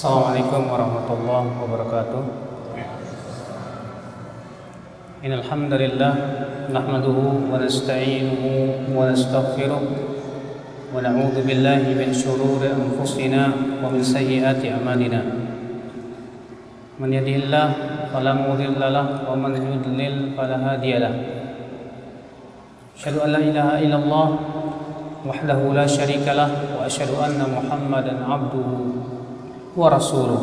Assalamualaikum warahmatullahi wabarakatuh. Innal hamdalillah nahmaduhu wa nasta'inuhu wa nastaghfiruh wa na'udzu billahi min shururi anfusina wa min sayyiati a'malina. Man yahdihillahu fala mudilla lahu wa man yudlil fala hadiya lahu. Asyhadu an la ilaha illallah wahdahu la syarika lahu wa asyhadu anna Muhammadan 'abduhu wa rasuluh.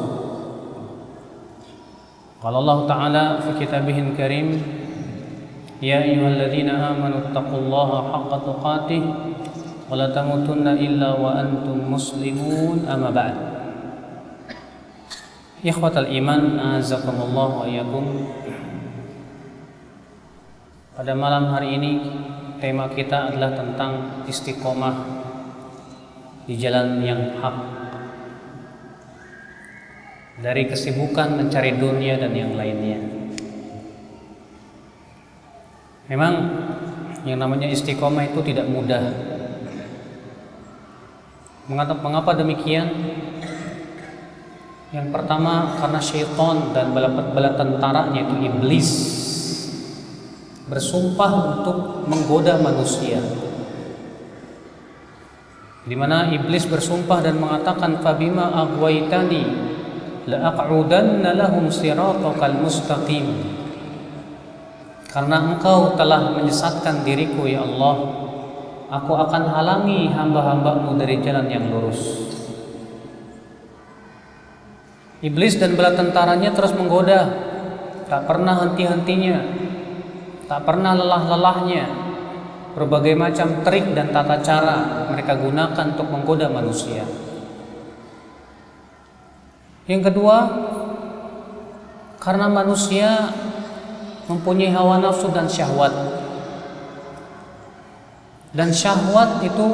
Qala Allah Ta'ala fi kitabihil karim, ya ayyuhalladzina amanu taqullaha haqqa tuqatih wa la tamutunna illa wa antum muslimun, amma ba'd. Ikhwatal iman, a'azzakumullah wa iyyakum. Pada malam hari ini tema kita adalah tentang istiqomah di jalan yang hak, dari kesibukan mencari dunia dan yang lainnya. Memang yang namanya istiqomah itu tidak mudah. Mengapa demikian? Yang pertama karena syaitan dan bala tentaranya itu iblis bersumpah untuk menggoda manusia, di mana iblis bersumpah dan mengatakan, fabima aghwaytani la'aq'udanna lahum siratakal mustaqim. Karena engkau telah menyesatkan diriku ya Allah, aku akan halangi hamba-hambamu dari jalan yang lurus. Iblis dan bala tentaranya terus menggoda, tak pernah henti-hentinya, tak pernah lelah-lelahnya. Berbagai macam trik dan tata cara mereka gunakan untuk menggoda manusia. Yang kedua, karena manusia mempunyai hawa nafsu dan syahwat. Dan syahwat itu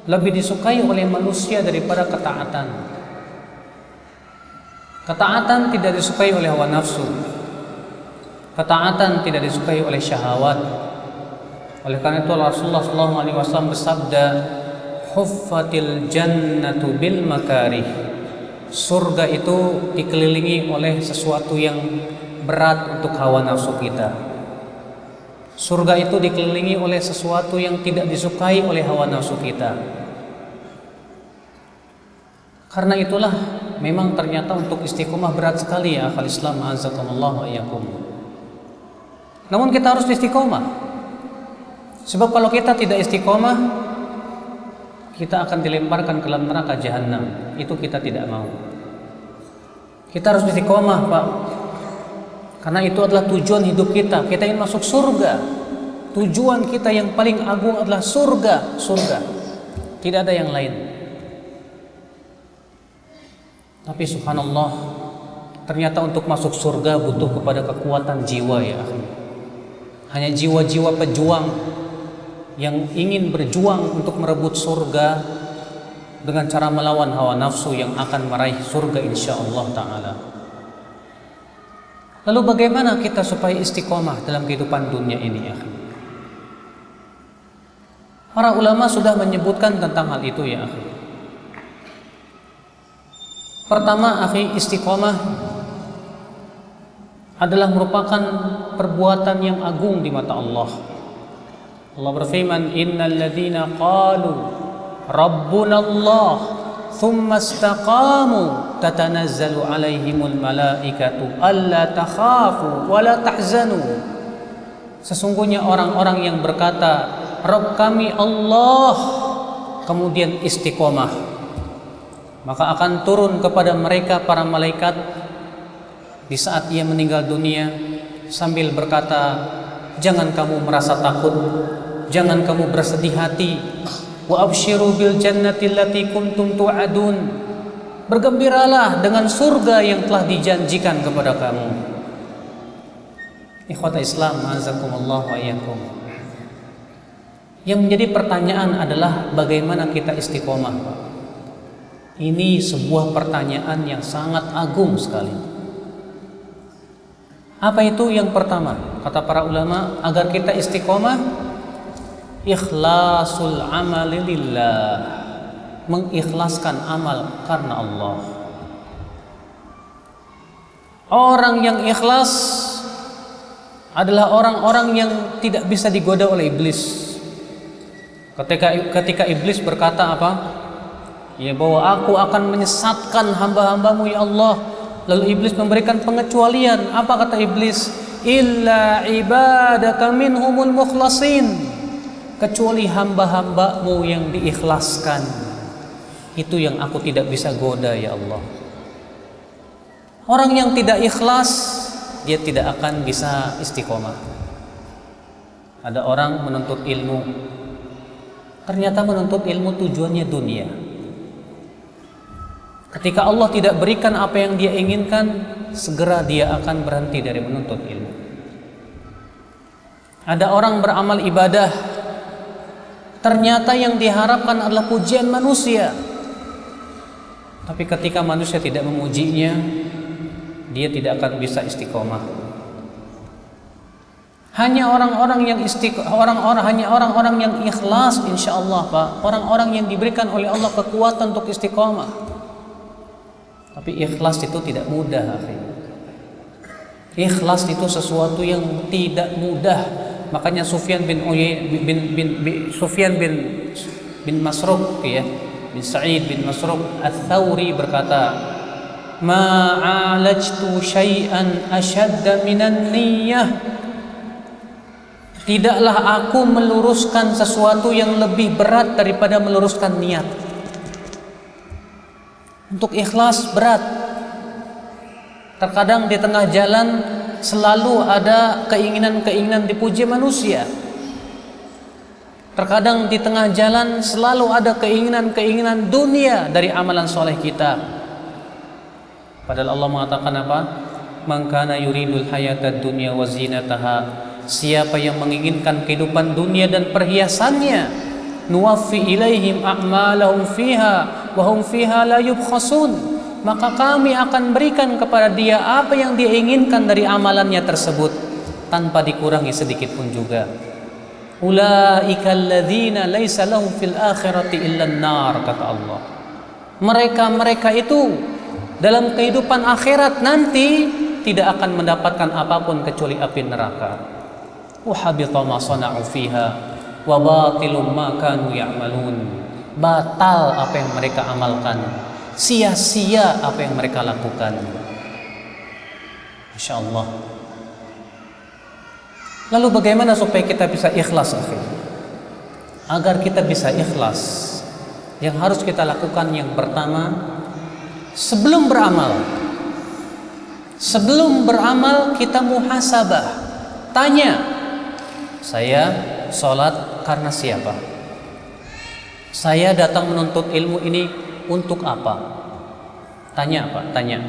lebih disukai oleh manusia daripada ketaatan. Ketaatan tidak disukai oleh hawa nafsu. Ketaatan tidak disukai oleh syahwat. Oleh karena itu Rasulullah SAW bersabda, huffatil jannatu bil makarih. Surga itu dikelilingi oleh sesuatu yang berat untuk hawa nafsu kita. Surga itu dikelilingi oleh sesuatu yang tidak disukai oleh hawa nafsu kita. Karena itulah memang ternyata untuk istiqomah berat sekali ya akhal Islam, azakumullah wa iyyakum. Namun kita harus istiqomah. Sebab kalau kita tidak istiqomah, kita akan dilemparkan ke dalam neraka jahanam. Itu kita tidak mau. Kita harus istiqomah, Pak. Karena itu adalah tujuan hidup kita. Kita ingin masuk surga. Tujuan kita yang paling agung adalah surga. Surga. Tidak ada yang lain. Tapi subhanallah, ternyata untuk masuk surga butuh kepada kekuatan jiwa ya. Hanya jiwa-jiwa pejuang yang ingin berjuang untuk merebut surga dengan cara melawan hawa nafsu yang akan meraih surga insyaallah ta'ala. Lalu bagaimana kita supaya istiqomah dalam kehidupan dunia ini ya? Para ulama sudah menyebutkan tentang hal itu ya. Pertama, istiqomah adalah merupakan perbuatan yang agung di mata Allah. Allah berfirman, innal ladzina qalu rabbuna Allah thumma istaqamu tatanazzalu alaihimul malaikatu alla takhafu wa la tahzanu. Sesungguhnya orang-orang yang berkata Rabb kami Allah, kemudian istiqomah, maka akan turun kepada mereka para malaikat di saat ia meninggal dunia sambil berkata, jangan kamu merasa takut, jangan kamu bersedih hati. Wa absyiru bil jannati allati kuntum tu'adun. Bergembiralah dengan surga yang telah dijanjikan kepada kamu. Ikhwata Islam, azakumullah wa iyyakum. Yang menjadi pertanyaan adalah bagaimana kita istiqomah, Pak? Ini sebuah pertanyaan yang sangat agung sekali. Apa itu yang pertama? Kata para ulama, agar kita istiqomah, ikhlasul amali lillah, mengikhlaskan amal karena Allah. Orang yang ikhlas adalah orang-orang yang tidak bisa digoda oleh iblis. Ketika iblis berkata apa? Ya, bahwa aku akan menyesatkan hamba-hambamu ya Allah. Lalu iblis memberikan pengecualian. Apa kata iblis? Illa ibadaka minhumul mukhlasin. Kecuali hamba-hambamu yang diikhlaskan. Itu yang aku tidak bisa goda ya Allah. Orang yang tidak ikhlas, dia tidak akan bisa istiqomah. Ada orang menuntut ilmu, ternyata menuntut ilmu tujuannya dunia. Ketika Allah tidak berikan apa yang dia inginkan, segera dia akan berhenti dari menuntut ilmu. Ada orang beramal ibadah, ternyata yang diharapkan adalah pujian manusia. Tapi ketika manusia tidak memujinya, dia tidak akan bisa istiqomah. Hanya orang-orang yang orang-orang yang ikhlas, insya Allah Pak, orang-orang yang diberikan oleh Allah kekuatan untuk istiqomah. Tapi ikhlas itu tidak mudah, akhi. Ikhlas itu sesuatu yang tidak mudah. Makanya Sufyan bin Masruq ya, bin Sa'id bin Masruq Ats-Tsauri berkata, ma'alajtu syai'an ashadda minan niyyah. Tidaklah aku meluruskan sesuatu yang lebih berat daripada meluruskan niat. Untuk ikhlas berat. Terkadang di tengah jalan selalu ada keinginan-keinginan dipuji manusia. Terkadang di tengah jalan selalu ada keinginan-keinginan dunia dari amalan soleh kita. Padahal Allah mengatakan apa? Man kana yuridul hayatad dunya wa zinataha. Siapa yang menginginkan kehidupan dunia dan perhiasannya, nuwaffi ilaihim a'malahum fiha wa hum fiha la yubkhasun. Maka kami akan berikan kepada dia apa yang dia inginkan dari amalannya tersebut tanpa dikurangi sedikit pun juga. Ulaika alladzina laisa lahum fil akhirati illa an-nar, kata Allah. Mereka itu dalam kehidupan akhirat nanti tidak akan mendapatkan apapun kecuali api neraka. Wa habita ma sana'u fiha wa batilum ma kanu ya'malun. Batal apa yang mereka amalkan, sia-sia apa yang mereka lakukan. Insyaallah. Lalu bagaimana supaya kita bisa ikhlas, akhi? Agar kita bisa ikhlas, yang harus kita lakukan yang pertama, sebelum beramal kita muhasabah. Tanya, saya sholat karena siapa? Saya datang menuntut ilmu ini untuk apa? Tanya apa? Tanya.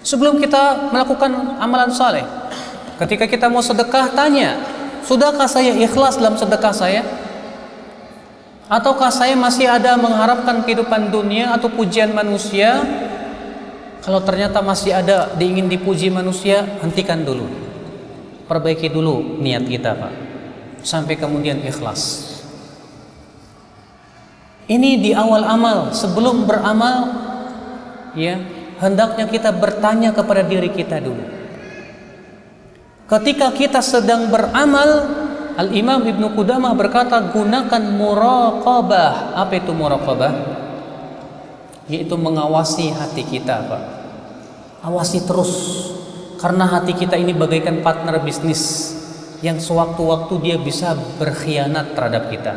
Sebelum kita melakukan amalan saleh, ketika kita mau sedekah, tanya, sudahkah saya ikhlas dalam sedekah saya? Ataukah saya masih ada mengharapkan kehidupan dunia atau pujian manusia? Kalau ternyata masih ada ingin dipuji manusia, hentikan dulu. Perbaiki dulu niat kita, Pak. Sampai kemudian ikhlas. Ini di awal amal, sebelum beramal, ya, hendaknya kita bertanya kepada diri kita dulu. Ketika kita sedang beramal, Al-Imam Ibnu Qudamah berkata, gunakan muraqabah. Apa itu muraqabah? Yaitu mengawasi hati kita, Pak. Awasi terus, karena hati kita ini bagaikan partner bisnis yang sewaktu-waktu dia bisa berkhianat terhadap kita.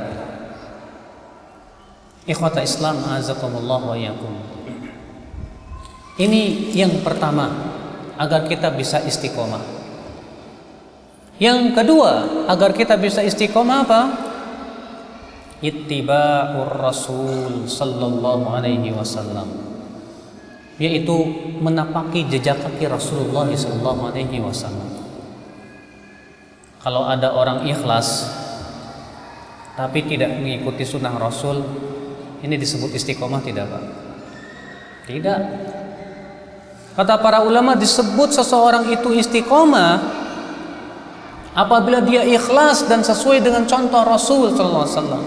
Ikhwata Islam, azakumullah wa iyyakum. Ini yang pertama, agar kita bisa istiqomah. Yang kedua, agar kita bisa istiqomah apa? Ittiba'ur Rasul sallallahu alaihi wasallam. Yaitu menapaki jejak kaki Rasulullah sallallahu alaihi wasallam. Kalau ada orang ikhlas tapi tidak mengikuti sunnah Rasul, ini disebut istiqomah tidak, Pak? Tidak. Kata para ulama, disebut seseorang itu istiqomah apabila dia ikhlas dan sesuai dengan contoh Rasul sallallahu alaihi wasallam.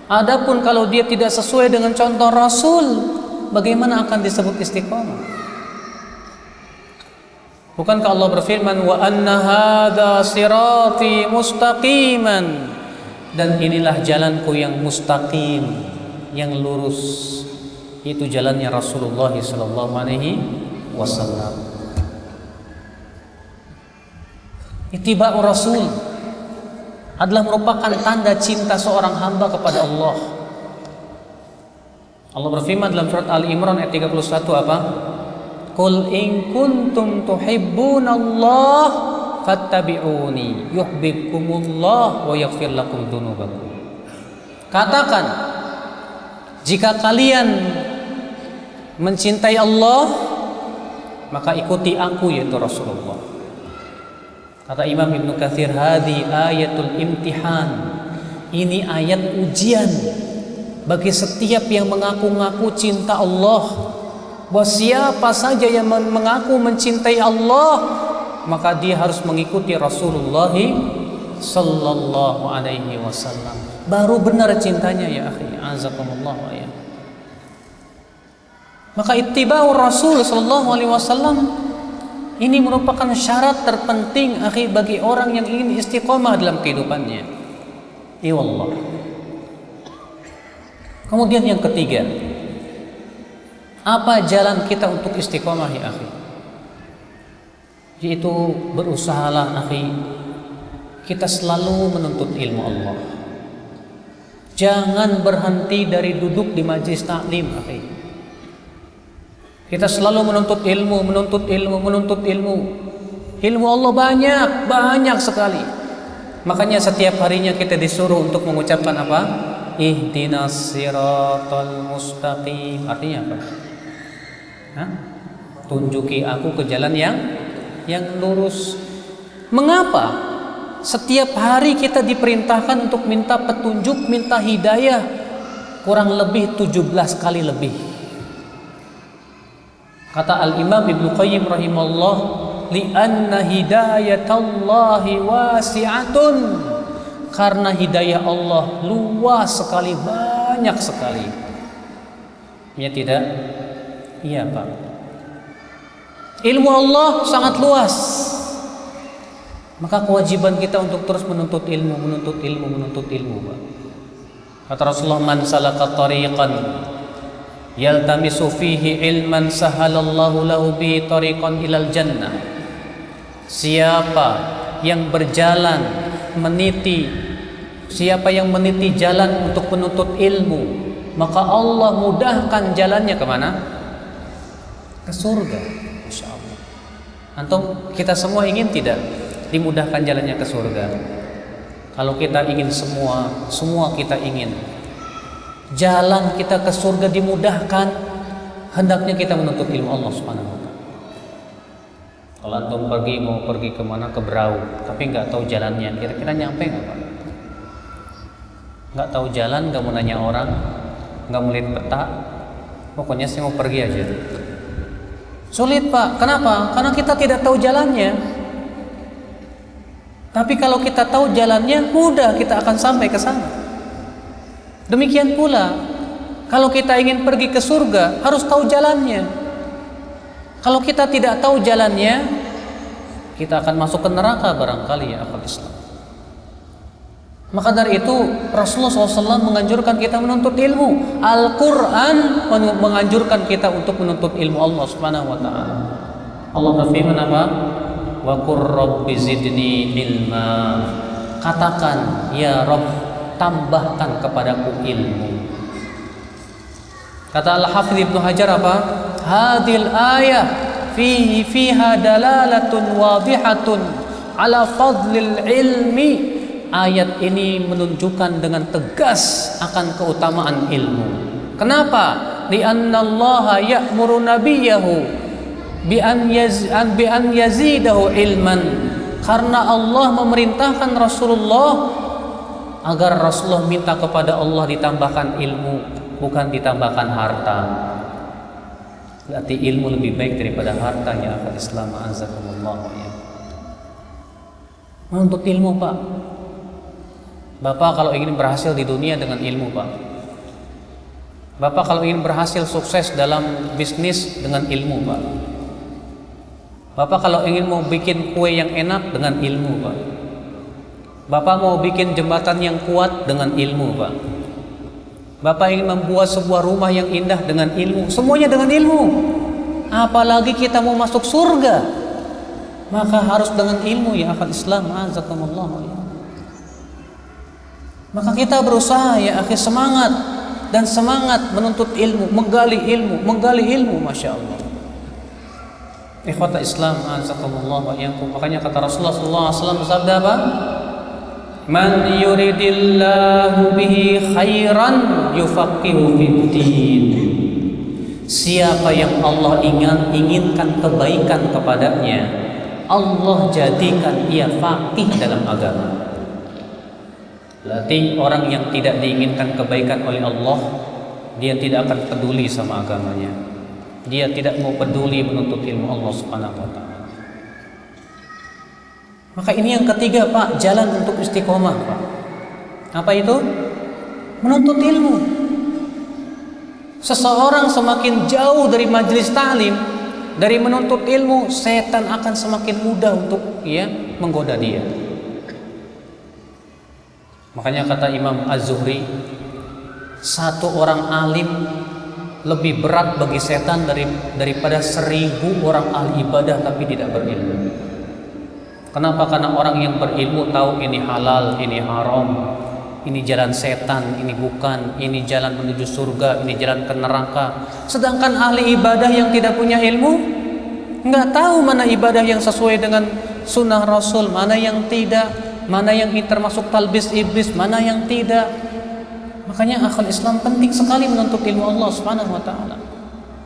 Adapun kalau dia tidak sesuai dengan contoh Rasul, bagaimana akan disebut istiqomah? Bukankah Allah berfirman, wa anna hadza sirati mustaqiman, dan inilah jalanku yang mustaqim, yang lurus, itu jalannya Rasulullah sallallahu alaihi wasallam. Ittiba'ur Rasul adalah merupakan tanda cinta seorang hamba kepada Allah. Allah berfirman dalam surat Ali Imran ayat 31 apa? Qul in kuntum tuhibbunallah fattabi'uni yuhibbukumullah wa yaghfir lakum dzunubakum. Katakan, jika kalian mencintai Allah, maka ikuti aku, yaitu Rasulullah. Kata Imam Ibnu Katsir, hadhi ayatul imtihan. Ini ayat ujian bagi setiap yang mengaku-ngaku cinta Allah. Bahwa siapa saja yang mengaku mencintai Allah, maka dia harus mengikuti Rasulullah sallallahu alaihi wasallam. Baru benar cintanya, ya akhi, azakumullah ya. Maka ittiba'ur Rasul sallallahu alaihi wasallam ini merupakan syarat terpenting, akhi, bagi orang yang ingin istiqomah dalam kehidupannya. Iwallah. Kemudian yang ketiga, apa jalan kita untuk istiqomah, ya akhi? Yaitu berusahalah, akhi, kita selalu menuntut ilmu Allah. Jangan berhenti dari duduk di majlis taklim, akhi. Kita selalu menuntut ilmu, menuntut ilmu, menuntut ilmu. Ilmu Allah banyak sekali. Makanya setiap harinya kita disuruh untuk mengucapkan apa? Ihdinas siratal mustaqim. Artinya apa? Tunjuki aku ke jalan yang lurus. Mengapa setiap hari kita diperintahkan untuk minta petunjuk, minta hidayah kurang lebih 17 kali lebih? Kata Al-Imam Ibnu Qayyim rahimahullah, li'anna hidayatallahi wasi'atun, karena hidayah Allah luas sekali, banyak sekali. Ya tidak? Iya, Pak. Ilmu Allah sangat luas. Maka kewajiban kita untuk terus menuntut ilmu, menuntut ilmu, menuntut ilmu, Pak. Kata Rasulullah, man salaka tariqan yaltamisu fihi ilman sahalallahu lahu bi tariqan ilal jannah. Siapa yang berjalan meniti, siapa yang meniti jalan untuk menuntut ilmu, maka Allah mudahkan jalannya kemana? Ke surga, insya Allah. Antum, kita semua ingin tidak dimudahkan jalannya ke surga? Kalau kita ingin, semua kita ingin jalan kita ke surga dimudahkan, hendaknya kita menuntut ilmu Allah Subhanahu wa taala. Kalau antum mau pergi kemana, ke Berau, tapi nggak tahu jalannya, kira-kira nyampe nggak, Pak? Nggak tahu jalan, nggak mau nanya orang, nggak mau lihat peta, pokoknya saya mau pergi aja. Sulit, Pak. Kenapa? Karena kita tidak tahu jalannya. Tapi kalau kita tahu jalannya, mudah kita akan sampai ke sana. Demikian pula, kalau kita ingin pergi ke surga, harus tahu jalannya. Kalau kita tidak tahu jalannya, kita akan masuk ke neraka barangkali, ya akhwat Islam. Maka dari itu Rasulullah SAW menganjurkan kita menuntut ilmu. Al-Quran menganjurkan kita untuk menuntut ilmu Allah Subhanahu wa ta'ala. Allah berfirman apa? Wa qur rabbi zidni ilma. Katakan, ya Rabb, tambahkan kepadaku ilmu. Kata Al-Hafidz Ibnu Hajar apa? Hadil ayah fiha dalalatun wadihatun ala fadlil ilmi. Ayat ini menunjukkan dengan tegas akan keutamaan ilmu. Kenapa? Li'annallaha ya'muru nabiyahu bi an yazidahu ilman. Karena Allah memerintahkan Rasulullah agar Rasulullah minta kepada Allah ditambahkan ilmu, bukan ditambahkan harta. Berarti ilmu lebih baik daripada harta, ya akhwat Islam, azakumullah ya. Menuntut ilmu, Pak. Bapak kalau ingin berhasil di dunia dengan ilmu, Pak. Bapak kalau ingin berhasil sukses dalam bisnis dengan ilmu, Pak. Bapak kalau ingin mau bikin kue yang enak dengan ilmu, Pak. Bapak mau bikin jembatan yang kuat dengan ilmu, Pak. Bapak ingin membuat sebuah rumah yang indah dengan ilmu. Semuanya dengan ilmu. Apalagi kita mau masuk surga, maka harus dengan ilmu, ya akhal Islam, azakumullah. Maka kita berusaha, ya akhi, semangat dan semangat menuntut ilmu, menggali ilmu, Masya Allah. Ikhwata Islam, azakumullah wa iyyakum. Makanya kata Rasulullah SAW bersabda apa? Man yuridillahu bihi khairan yufaqihu fiddin. Siapa yang Allah inginkan kebaikan kepadanya, Allah jadikan ia faqih dalam agama. Berarti orang yang tidak diinginkan kebaikan oleh Allah, dia tidak akan peduli sama agamanya. Dia tidak mau peduli menuntut ilmu Allah Subhanahu wa taala. Maka ini yang ketiga, Pak, jalan untuk istiqomah, Pak. Apa itu? Menuntut ilmu. Seseorang semakin jauh dari majelis ta'lim, dari menuntut ilmu, setan akan semakin mudah untuk menggoda dia. Makanya kata Imam Az-Zuhri, satu orang alim lebih berat bagi setan daripada 1000 orang ahli ibadah tapi tidak berilmu. Kenapa? Karena orang yang berilmu tahu ini halal, ini haram, ini jalan setan, ini bukan, ini jalan menuju surga, ini jalan ke neraka. Sedangkan ahli ibadah yang tidak punya ilmu nggak tahu mana ibadah yang sesuai dengan sunnah Rasul, mana yang tidak, mana yang termasuk talbis iblis, mana yang tidak. Makanya akhul Islam penting sekali menuntut ilmu Allah Subhanahu wa taala.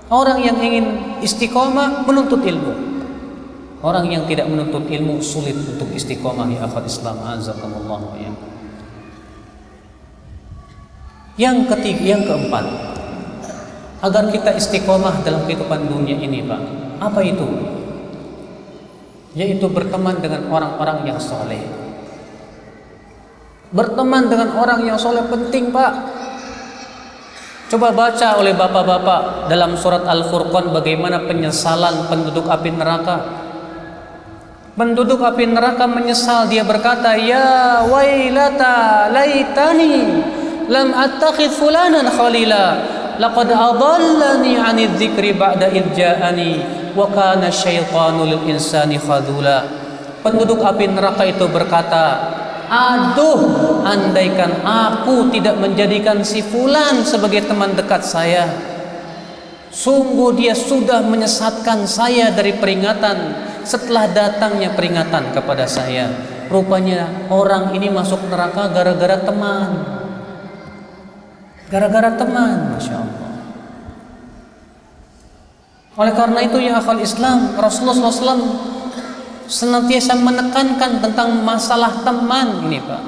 Orang yang ingin istiqomah menuntut ilmu. Orang yang tidak menuntut ilmu sulit untuk istiqomah, ya akhul Islam, azakumullah wa iyyakum. Yang ketiga, yang keempat, agar kita istiqomah dalam kehidupan dunia ini, Pak. Apa itu? Yaitu berteman dengan orang-orang yang soleh. Berteman dengan orang yang soleh penting, Pak. Coba baca oleh bapak-bapak dalam surat Al-Furqan bagaimana penyesalan penduduk api neraka. Penduduk api neraka menyesal, dia berkata, ya wailata laitani lam attakhidh fulanan khalila laqad adallani 'anidz dzikri ba'da idh ja'ani wa kana syaitanu lil insani khadula. Penduduk api neraka itu berkata, aduh, andaikan aku tidak menjadikan si fulan sebagai teman dekat saya. Sungguh dia sudah menyesatkan saya dari peringatan setelah datangnya peringatan kepada saya. Rupanya orang ini masuk neraka gara-gara teman. Gara-gara teman, Masya Allah. Oleh karena itu, ya akhal Islam, Rasulullah SAW senantiasa menekankan tentang masalah teman ini, Pak.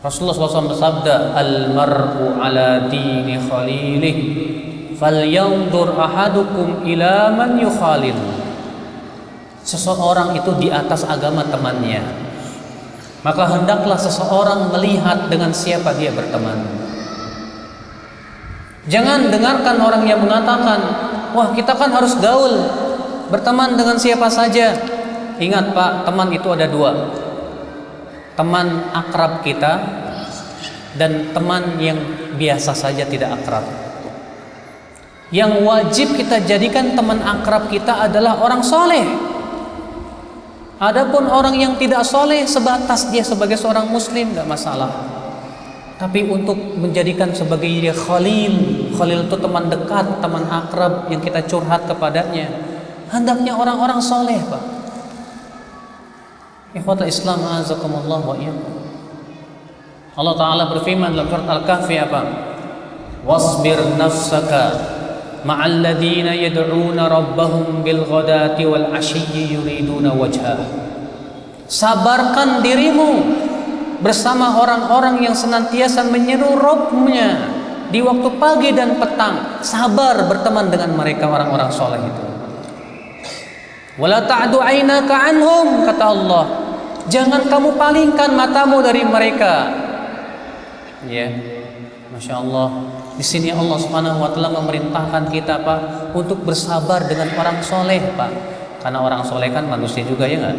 Rasulullah SAW bersabda, al-mar'u ala dini khalilih falyanzur ahadukum ila man yukhalil. Seseorang itu di atas agama temannya, maka hendaklah seseorang melihat dengan siapa dia berteman. Jangan dengarkan orang yang mengatakan, wah, kita kan harus gaul, berteman dengan siapa saja. Ingat, Pak, teman itu ada dua. Teman akrab kita dan teman yang biasa saja tidak akrab. Yang wajib kita jadikan teman akrab kita adalah orang soleh. Adapun orang yang tidak soleh, sebatas dia sebagai seorang muslim, tidak masalah. Tapi untuk menjadikan sebagai dia khalil itu teman dekat, teman akrab yang kita curhat kepadanya, hendaknya orang-orang soleh, Pak. Ikhwata Islam, azakumullah wa iyyakum. Allah Ta'ala berfirman dalam surat Al-Kahfi apa? Wasbir nafsaka ma'al ladzina yad'una rabbahum bil ghadati wal 'ashiyyi yuriduna wajhah. Sabarkan dirimu bersama orang-orang yang senantiasa menyeru Rabb-Nya di waktu pagi dan petang. Sabar berteman dengan mereka, orang-orang soleh itu. Wala ta'du 'ainaka 'anhum, kata Allah. Jangan kamu palingkan matamu dari mereka. Ya, Masya Allah. Di sini Allah Subhanahu wa taala memerintahkan kita, Pak, untuk bersabar dengan orang soleh, Pak. Karena orang soleh kan manusia juga, ya nggak?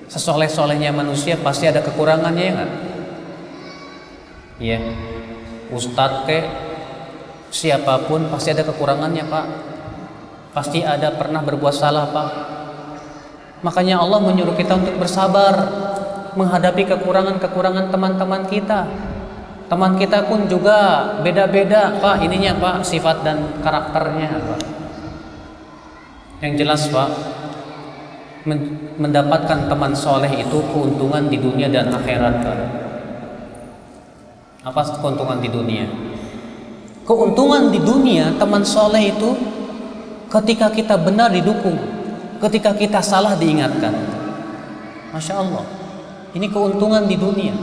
Sesoleh-solehnya manusia pasti ada kekurangannya, ya nggak? Iya. Ustadz kek, siapapun pasti ada kekurangannya, Pak. Pasti ada pernah berbuat salah, Pak. Makanya Allah menyuruh kita untuk bersabar menghadapi kekurangan-kekurangan teman-teman kita. Teman kita pun juga beda-beda, Pak, ininya, Pak, sifat dan karakternya, Pak. Yang jelas, Pak, mendapatkan teman soleh itu keuntungan di dunia dan akhirat, Pak. Apa keuntungan di dunia? Keuntungan di dunia teman soleh itu ketika kita benar didukung, ketika kita salah diingatkan. Masya Allah, ini keuntungan di dunia.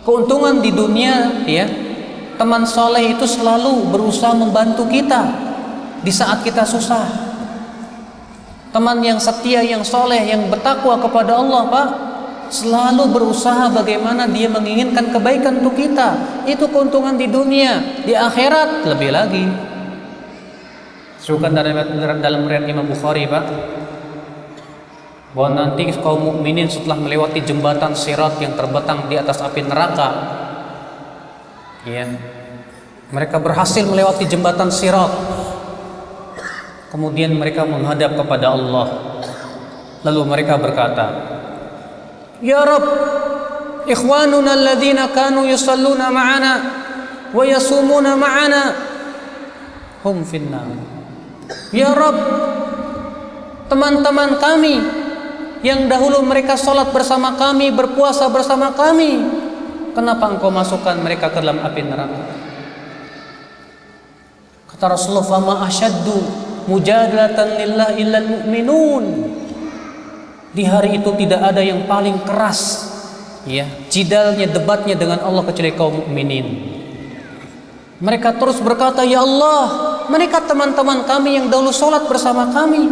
Keuntungan di dunia, ya, teman soleh itu selalu berusaha membantu kita di saat kita susah. Teman yang setia, yang soleh, yang bertakwa kepada Allah, Pak, selalu berusaha bagaimana dia menginginkan kebaikan untuk kita. Itu keuntungan di dunia. Di akhirat lebih lagi. Sukan dalam riwayat Imam Bukhari, Pak, bahwa nanti kaum mukminin setelah melewati jembatan Sirat yang terbentang di atas api neraka, ya, mereka berhasil melewati jembatan Sirat. Kemudian mereka menghadap kepada Allah. Lalu mereka berkata, "Ya Rabb, ikhwanuna alladhina kanu yusalluna ma'ana wa yasumuna ma'ana hum finnar." Ya Rabb, teman-teman kami yang dahulu mereka sholat bersama kami, berpuasa bersama kami, kenapa engkau masukkan mereka ke dalam api neraka? Kata Rasulullah, "Fama asyaddu mujadalatan lillah illal mu'minun." Di hari itu tidak ada yang paling keras, ya, jidalnya, debatnya dengan Allah kecuali kaum mukminin. Mereka terus berkata, "Ya Allah, mereka teman-teman kami yang dahulu sholat bersama kami,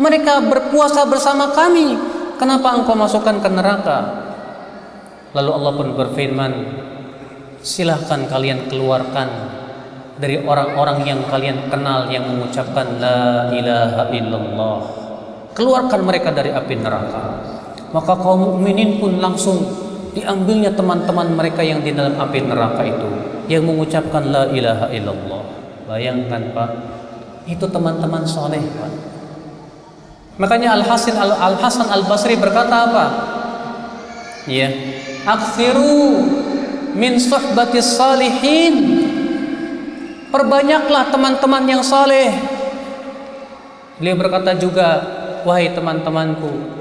mereka berpuasa bersama kami, kenapa engkau masukkan ke neraka?" Lalu Allah pun berfirman, "Silahkan kalian keluarkan dari orang-orang yang kalian kenal yang mengucapkan la ilaha illallah. Keluarkan mereka dari api neraka." Maka kaum mukminin pun langsung diambilnya teman-teman mereka yang di dalam api neraka itu, yang mengucapkan la ilaha illallah. Bayangkan, Pak, itu teman-teman soleh, Pak. Makanya Al-Hasan Al-Basri berkata apa? Ya, "Aktsiru min suhbatis salihin." Perbanyaklah teman-teman yang saleh. Beliau berkata juga, "Wahai teman-temanku,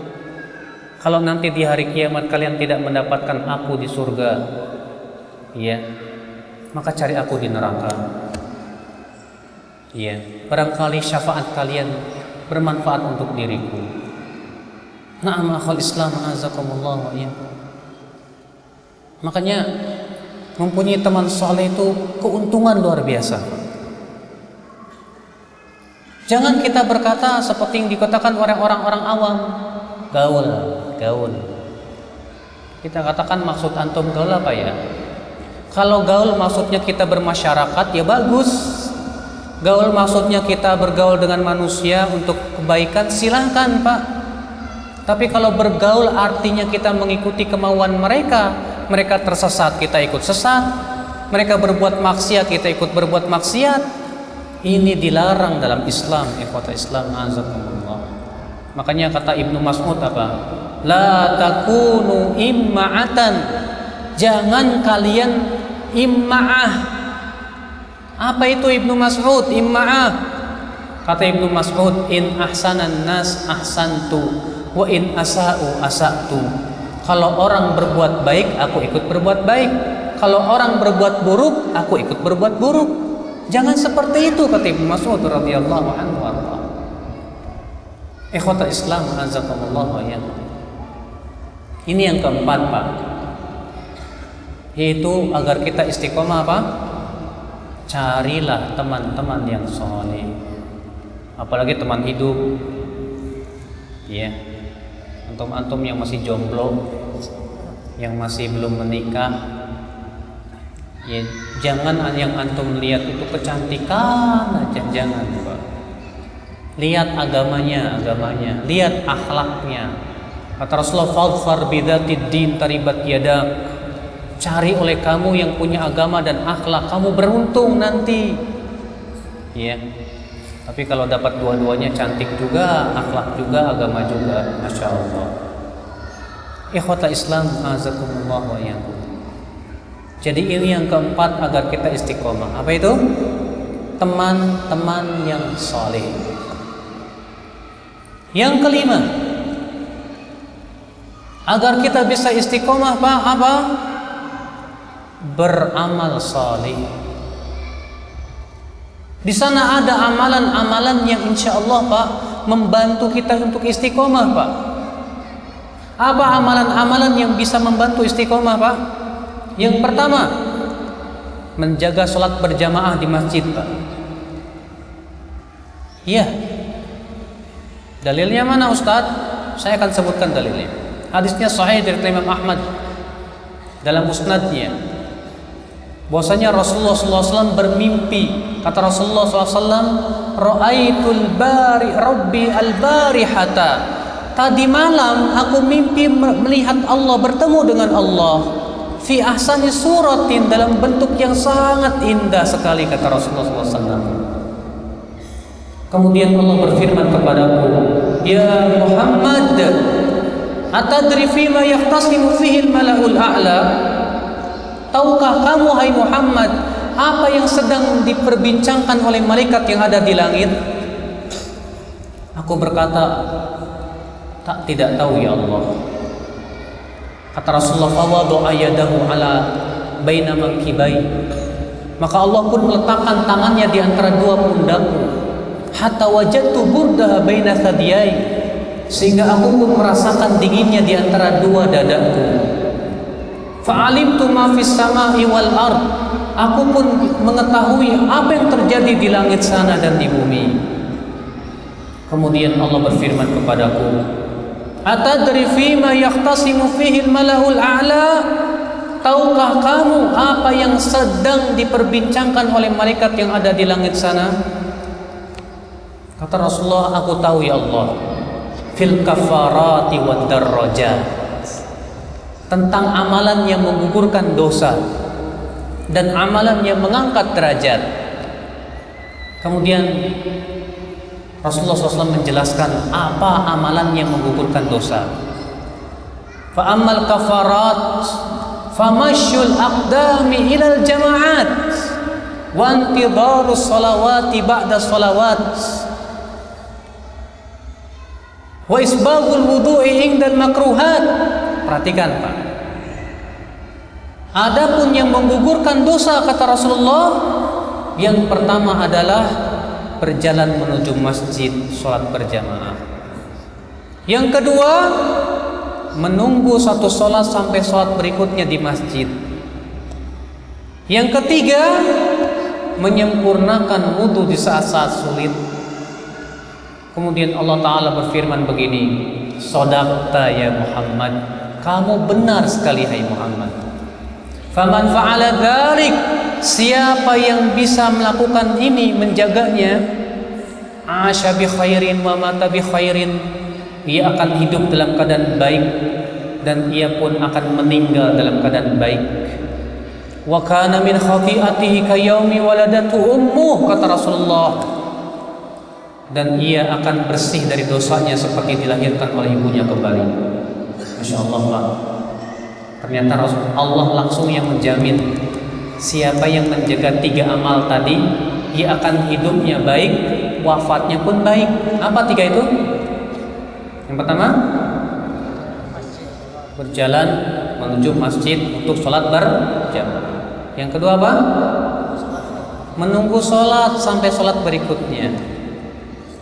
kalau nanti di hari kiamat kalian tidak mendapatkan aku di surga, ya, maka cari aku di neraka. Ya, barangkali syafaat kalian bermanfaat untuk diriku." Na'am akhul Islam, azakumullah wa iyyakum. Makanya mempunyai teman soleh itu keuntungan luar biasa. Jangan kita berkata seperti yang dikatakan oleh orang-orang awam, gaul. Kita katakan, maksud antum gaul apa ya? Kalau gaul maksudnya kita bermasyarakat, ya bagus. Gaul maksudnya kita bergaul dengan manusia untuk kebaikan, silahkan, Pak. Tapi kalau bergaul artinya kita mengikuti kemauan mereka, mereka tersesat, kita ikut sesat. Mereka berbuat maksiat, kita ikut berbuat maksiat. Ini dilarang dalam Islam, ikhwata Islam, azakumullah. Makanya kata Ibnu Mas'ud apa? La takunu imma'atan. Jangan kalian imma'ah. Apa itu Ibnu Mas'ud? Imma'ah. Kata Ibnu Mas'ud, "In ahsanan nas ahsantu wa in asa'u asa'tu." Kalau orang berbuat baik, aku ikut berbuat baik. Kalau orang berbuat buruk, aku ikut berbuat buruk. Jangan seperti itu, kata Ibnu Mas'ud radhiyallahu anhu. Ikhwata Islam, azakumullah wa iyyakum. Ini yang keempat, Pak, yaitu agar kita istiqomah, apa? Carilah teman-teman yang soleh, apalagi teman hidup, ya. Antum-antum yang masih jomblo, yang masih belum menikah, ya, jangan yang antum lihat itu kecantikan aja, jangan, Pak. Lihat agamanya, lihat akhlaknya. Kata Rasulullah, "Fadfar bidzatid din taribat yadak." Cari oleh kamu yang punya agama dan akhlak, kamu beruntung nanti. Ya. Tapi kalau dapat dua-duanya, cantik juga, akhlak juga, agama juga, masya Allah. Ikhwata Islam, azakumullah wa iyyakum. Jadi ini yang keempat agar kita istiqomah. Apa itu? Teman-teman yang saleh. Yang kelima, agar kita bisa istiqomah, Pak, apa? Beramal saleh. Di sana ada amalan-amalan yang insya Allah, Pak, membantu kita untuk istiqomah, Pak. Apa amalan-amalan yang bisa membantu istiqomah, Pak? Yang pertama, menjaga sholat berjamaah di masjid, Pak. Iya. Dalilnya mana, Ustadz? Saya akan sebutkan dalilnya. Hadisnya sahih dari Imam Ahmad dalam musnadnya. Bahwasanya Rasulullah SAW bermimpi. Kata Rasulullah SAW, "Ra'aitul bari Rabbi al-barihata." Tadi malam aku mimpi melihat Allah, bertemu dengan Allah. Fi ahsani suratin, dalam bentuk yang sangat indah sekali, kata Rasulullah SAW. Kemudian Allah berfirman kepadaku, "Ya Muhammad, atadri fima yahtasimu fihi al-mala'ul a'la?" Tahukah kamu, hai Muhammad, apa yang sedang diperbincangkan oleh malaikat yang ada di langit? Aku berkata, tidak tahu ya Allah. Kata Rasulullah, "Fawadha'a yadahu ala baina mankibai." Maka Allah pun meletakkan tangannya di antara dua pundakku. Hatta wajadtu burdaha baina thadiyai, sehingga aku pun merasakan dinginnya di antara dua dadaku. Fa'alimtu ma fis sama'i wal ard, aku pun mengetahui apa yang terjadi di langit sana dan di bumi. Kemudian Allah berfirman kepadaku, "Atadri fima yahtasimu fihi al-mala'ul a'la?" Tahukah kamu apa yang sedang diperbincangkan oleh malaikat yang ada di langit sana? Kata Rasulullah, "Aku tahu ya Allah. Fil kafarati wad darajat." Tentang amalan yang menggugurkan dosa dan amalan yang mengangkat derajat. Kemudian Rasulullah SAW menjelaskan apa amalan yang menggugurkan dosa. Fa ammal kafarat famashul aqdami ilal jama'at wa intidharus salawati ba'da salawat wa isbaghul wudu'i indal makruhat. Perhatikan, Pak. Adapun yang menggugurkan dosa, kata Rasulullah, yang pertama adalah berjalan menuju masjid, sholat berjamaah. Yang kedua, menunggu satu sholat sampai sholat berikutnya di masjid. Yang ketiga, menyempurnakan wudu di saat-saat sulit. Kemudian Allah Ta'ala berfirman begini, "Shadaqta ya Muhammad." Kamu benar sekali, hai Muhammad. Faman fa'ala dzalik, siapa yang bisa melakukan ini, menjaganya, asya bi khairin wa mata bi khairin, ia akan hidup dalam keadaan baik dan ia pun akan meninggal dalam keadaan baik. Wa kana min khati'atihi ka yaumi waladatu ummuh, kata Rasulullah, dan ia akan bersih dari dosanya seperti dilahirkan oleh ibunya kembali. Masya Allah, Pak. Ternyata Allah langsung yang menjamin siapa yang menjaga 3 amal tadi, ia akan hidupnya baik, wafatnya pun baik. Apa 3 itu? Yang pertama, berjalan menuju masjid untuk sholat berjamaah. Yang kedua apa? Menunggu sholat sampai sholat berikutnya.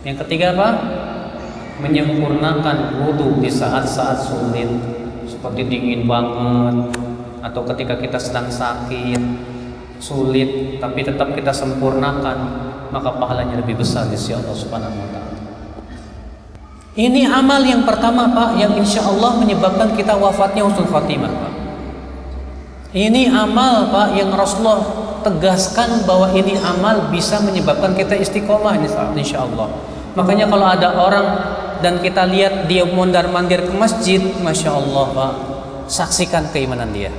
Yang ketiga apa? Menyempurnakan wudu di saat-saat sulit, seperti dingin banget, atau ketika kita sedang sakit, sulit, tapi tetap kita sempurnakan, maka pahalanya lebih besar di sisi Allah Subhanahu wa Ta'ala. Ini amal yang pertama, Pak, yang insya Allah menyebabkan kita wafatnya husnul khatimah, Pak. Ini amal, Pak, yang Rasulullah tegaskan bahwa ini amal bisa menyebabkan kita istiqomah, insya Allah. Makanya kalau ada orang dan kita lihat dia mondar-mandir ke masjid, Masya Allah Pak, saksikan keimanan dia.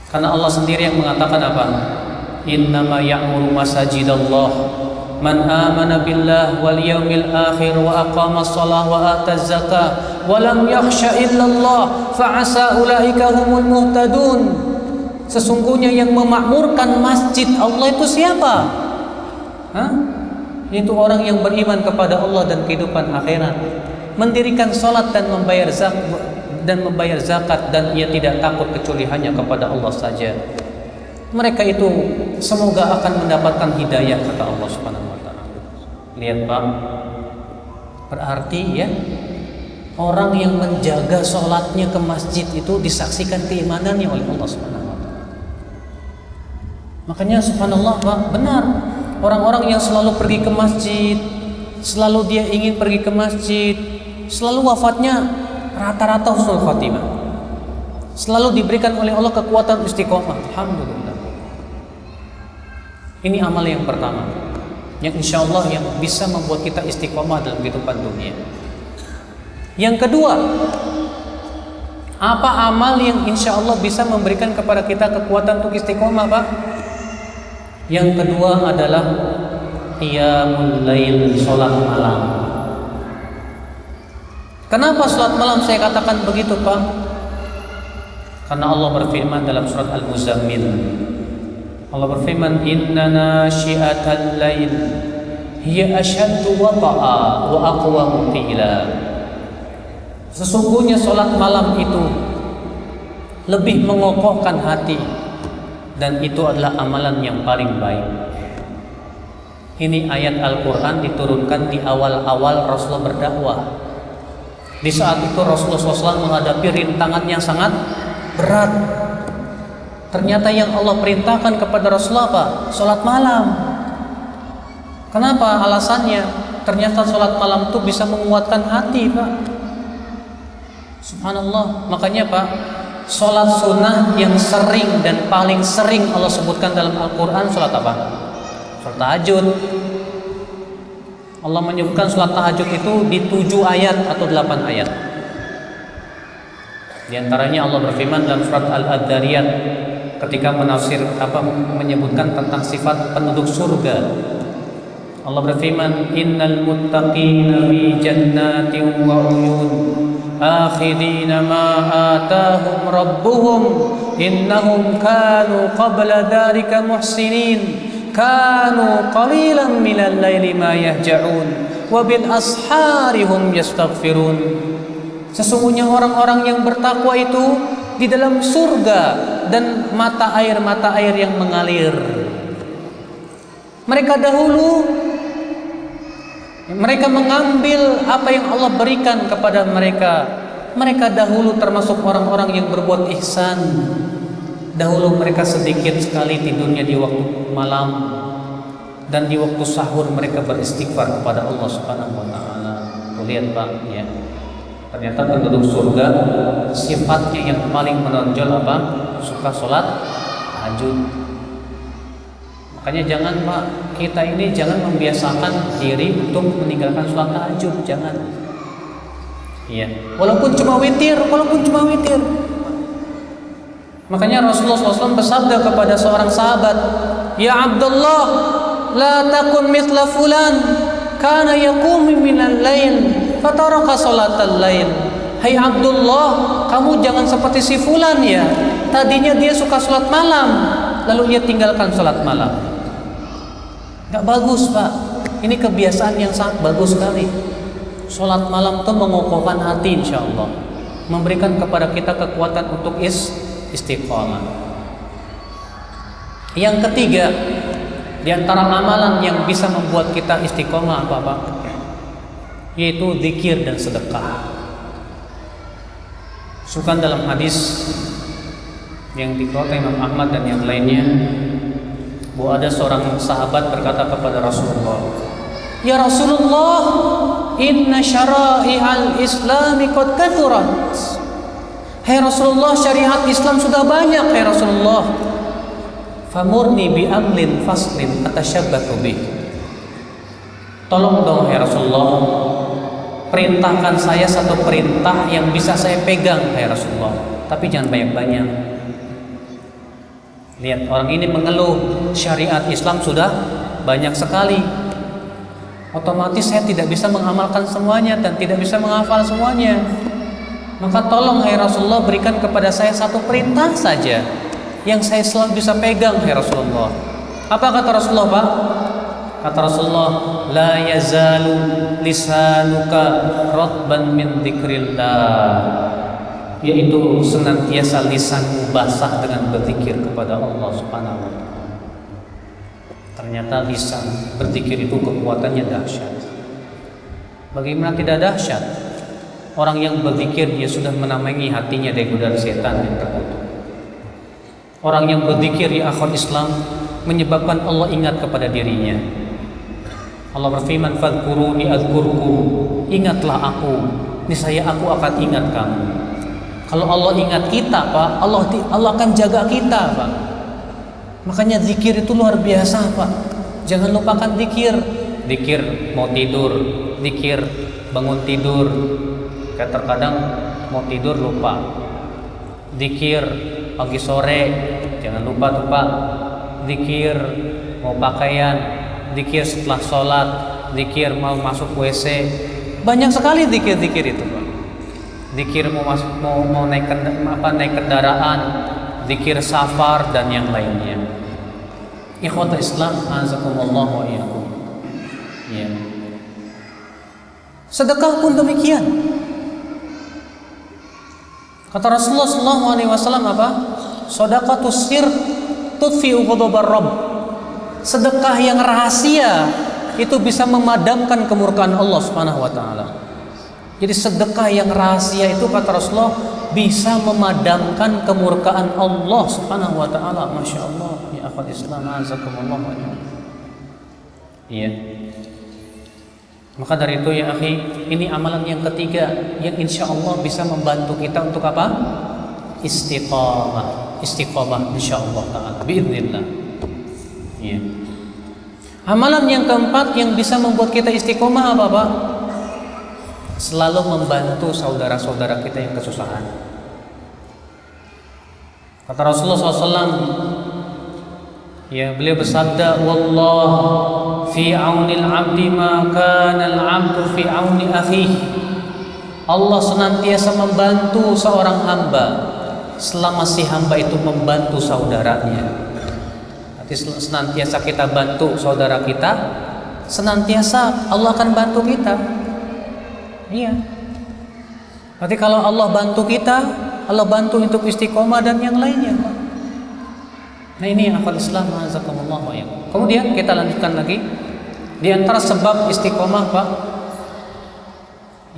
Karena Allah sendiri yang mengatakan apa? Innama ya'muru masajidallah man amana billah wal yawmil akhir wa aqamas shalah wa ataz zakah wa lam yakhsha illallah fa'asa ulaika humul muhtadun. Sesungguhnya yang memakmurkan masjid Allah itu siapa? Itu orang yang beriman kepada Allah dan kehidupan akhirat, mendirikan salat dan membayar zakat, dan ia tidak takut kecuali hanya kepada Allah saja. Mereka itu semoga akan mendapatkan hidayah, kata Allah Subhanahu wa taala. Lihat Pak, berarti ya orang yang menjaga salatnya ke masjid itu disaksikan keimanannya oleh Allah Subhanahu wa taala. Makanya subhanallah Pak, benar. Orang-orang yang selalu pergi ke masjid, selalu dia ingin pergi ke masjid, selalu wafatnya rata-rata husnul khatimah. Selalu diberikan oleh Allah kekuatan istiqomah. Alhamdulillah. Ini amal yang pertama, yang insya Allah yang bisa membuat kita istiqomah dalam kehidupan dunia. Yang kedua, apa amal yang insya Allah bisa memberikan kepada kita kekuatan untuk istiqomah Pak? Yang kedua adalah qiyamul lail, salat malam. Kenapa salat malam saya katakan begitu Pak? Karena Allah berfirman dalam surat Al-Muzammil. Allah berfirman, inna nasyi'atal lail hiya asyaddu wata'a wa aqwamu qila. Sesungguhnya salat malam itu lebih mengokohkan hati, dan itu adalah amalan yang paling baik. Ini ayat Al-Quran diturunkan di awal-awal Rasulullah berdakwah. Di saat itu Rasulullah SAW menghadapi rintangan yang sangat berat. Ternyata yang Allah perintahkan kepada Rasulullah apa? Salat malam. Kenapa? Alasannya ternyata salat malam itu bisa menguatkan hati Pak. Subhanallah. Makanya Pak, salat sunnah yang sering dan paling sering Allah sebutkan dalam Al-Quran salat apa? Salat tahajud. Allah menyebutkan salat tahajud itu di 7 ayat atau 8 ayat. Di antaranya Allah berfirman dalam surat Al-Addariyat ketika menyebutkan tentang sifat penduduk surga. Allah berfirman, innal muttaqina fi jannatin wa uyun akhidina ma atahum rabbuhum innahum kanu qabla dhalika muhsinin kanu qalilan minal laili ma yahja'un wa bil asharihum yastaghfirun. Sesungguhnya orang-orang yang bertakwa itu di dalam surga dan mata air yang mengalir. Mereka mengambil apa yang Allah berikan kepada mereka. Mereka dahulu termasuk orang-orang yang berbuat ihsan. Dahulu mereka sedikit sekali tidurnya di waktu malam, dan di waktu sahur mereka beristighfar kepada Allah Subhanahu wa taala. Lihat Pak, ya. Ternyata penduduk surga sifatnya yang paling menonjol apa? Suka sholat tahajud. Makanya jangan Pak, kita ini jangan membiasakan diri untuk meninggalkan sholat tahajud, jangan. Iya. Walaupun cuma witir. Makanya Rasulullah SAW bersabda kepada seorang sahabat, ya Abdullah, la takun mithla fulan, kana yaqumu minal lail, fataraka salatal lail. Hai Abdullah, kamu jangan seperti si fulan ya. Tadinya dia suka sholat malam, lalu ia tinggalkan sholat malam. Gak bagus Pak. Ini kebiasaan yang sangat bagus sekali. Sholat malam itu mengokohkan hati insya Allah, memberikan kepada kita kekuatan untuk istiqomah. Yang ketiga, di antara amalan yang bisa membuat kita istiqomah apa Pak? Yaitu zikir dan sedekah. Sukan dalam hadis yang dikeluarkan Imam Ahmad dan yang lainnya, bahwa ada seorang sahabat berkata kepada Rasulullah, ya Rasulullah, inna syara'i'al islami qad kathurat. Hai Rasulullah, syariat Islam sudah banyak. Hai Rasulullah, famurni bi amlin faslin atasyabbatu bih. Tolong dong ya Rasulullah, perintahkan saya satu perintah yang bisa saya pegang ya Rasulullah, tapi jangan banyak-banyak. Lihat, orang ini mengeluh syariat Islam sudah banyak sekali, otomatis saya tidak bisa mengamalkan semuanya dan tidak bisa menghafal semuanya. Maka tolong hai Rasulullah, berikan kepada saya satu perintah saja yang saya selalu bisa pegang hai Rasulullah. Apa kata Rasulullah, Pak? Kata Rasulullah, la yazalu lisanuka ratban min dzikrillah, yaitu senantiasa lisanmu basah dengan berzikir kepada Allah Subhanahu wa taala. Ternyata lisan berzikir itu kekuatannya dahsyat. Bagaimana tidak dahsyat? Orang yang berzikir dia sudah menamengi hatinya dari godaan setan yang terkutuk. Orang yang berzikir ya akhwat Islam menyebabkan Allah ingat kepada dirinya. Allah berfirman, fadhkuruni adzkurkum, ingatlah aku, niscaya aku akan ingat kamu. Kalau Allah ingat kita, Pak, Allah akan jaga kita, Pak. Makanya zikir itu luar biasa, Pak. Jangan lupakan zikir. Zikir mau tidur, zikir bangun tidur. Kayak terkadang mau tidur lupa. Zikir pagi sore, jangan lupa tuh, Pak. Zikir mau pakaian, zikir setelah sholat, zikir mau masuk WC. Banyak sekali zikir-zikir itu, Pak. Zikir mau naik kendaraan, zikir safar dan yang lainnya. Ikhwatul Islam, azakumullah wa iyyakum. Ya. Sedekah pun demikian. Kata Rasulullah SAW apa? Shadaqatus sir tudfi'u ghadabar rabb. Sedekah yang rahasia itu bisa memadamkan kemurkaan Allah Subhanahu wa taala. Jadi sedekah yang rahasia itu kata Rasulullah bisa memadamkan kemurkaan Allah Subhanahu wa taala. Masya Allah, ya akhwat Islam, azakumullah wa iyyakum. Iya. Maka dari itu ya akhi, ini amalan yang ketiga yang insya Allah bisa membantu kita untuk apa? Istiqamah insya Allah taala biiznillah. Iya. Amalan yang keempat yang bisa membuat kita istiqomah apa, Pak? Selalu membantu saudara-saudara kita yang kesusahan. Kata Rasulullah SAW, ya, beliau bersabda, wallah fi aunil abdi ma kana al-abdu fi auni akhihi. Allah senantiasa membantu seorang hamba selama si hamba itu membantu saudaranya. Nanti senantiasa kita bantu saudara kita, senantiasa Allah akan bantu kita. Iya. Berarti kalau Allah bantu kita, Allah bantu untuk istiqomah dan yang lainnya. Nah ini akhwat Islam, azakumullah wa iyyakum. Kemudian kita lanjutkan lagi. Di antara sebab istiqomah, Pak,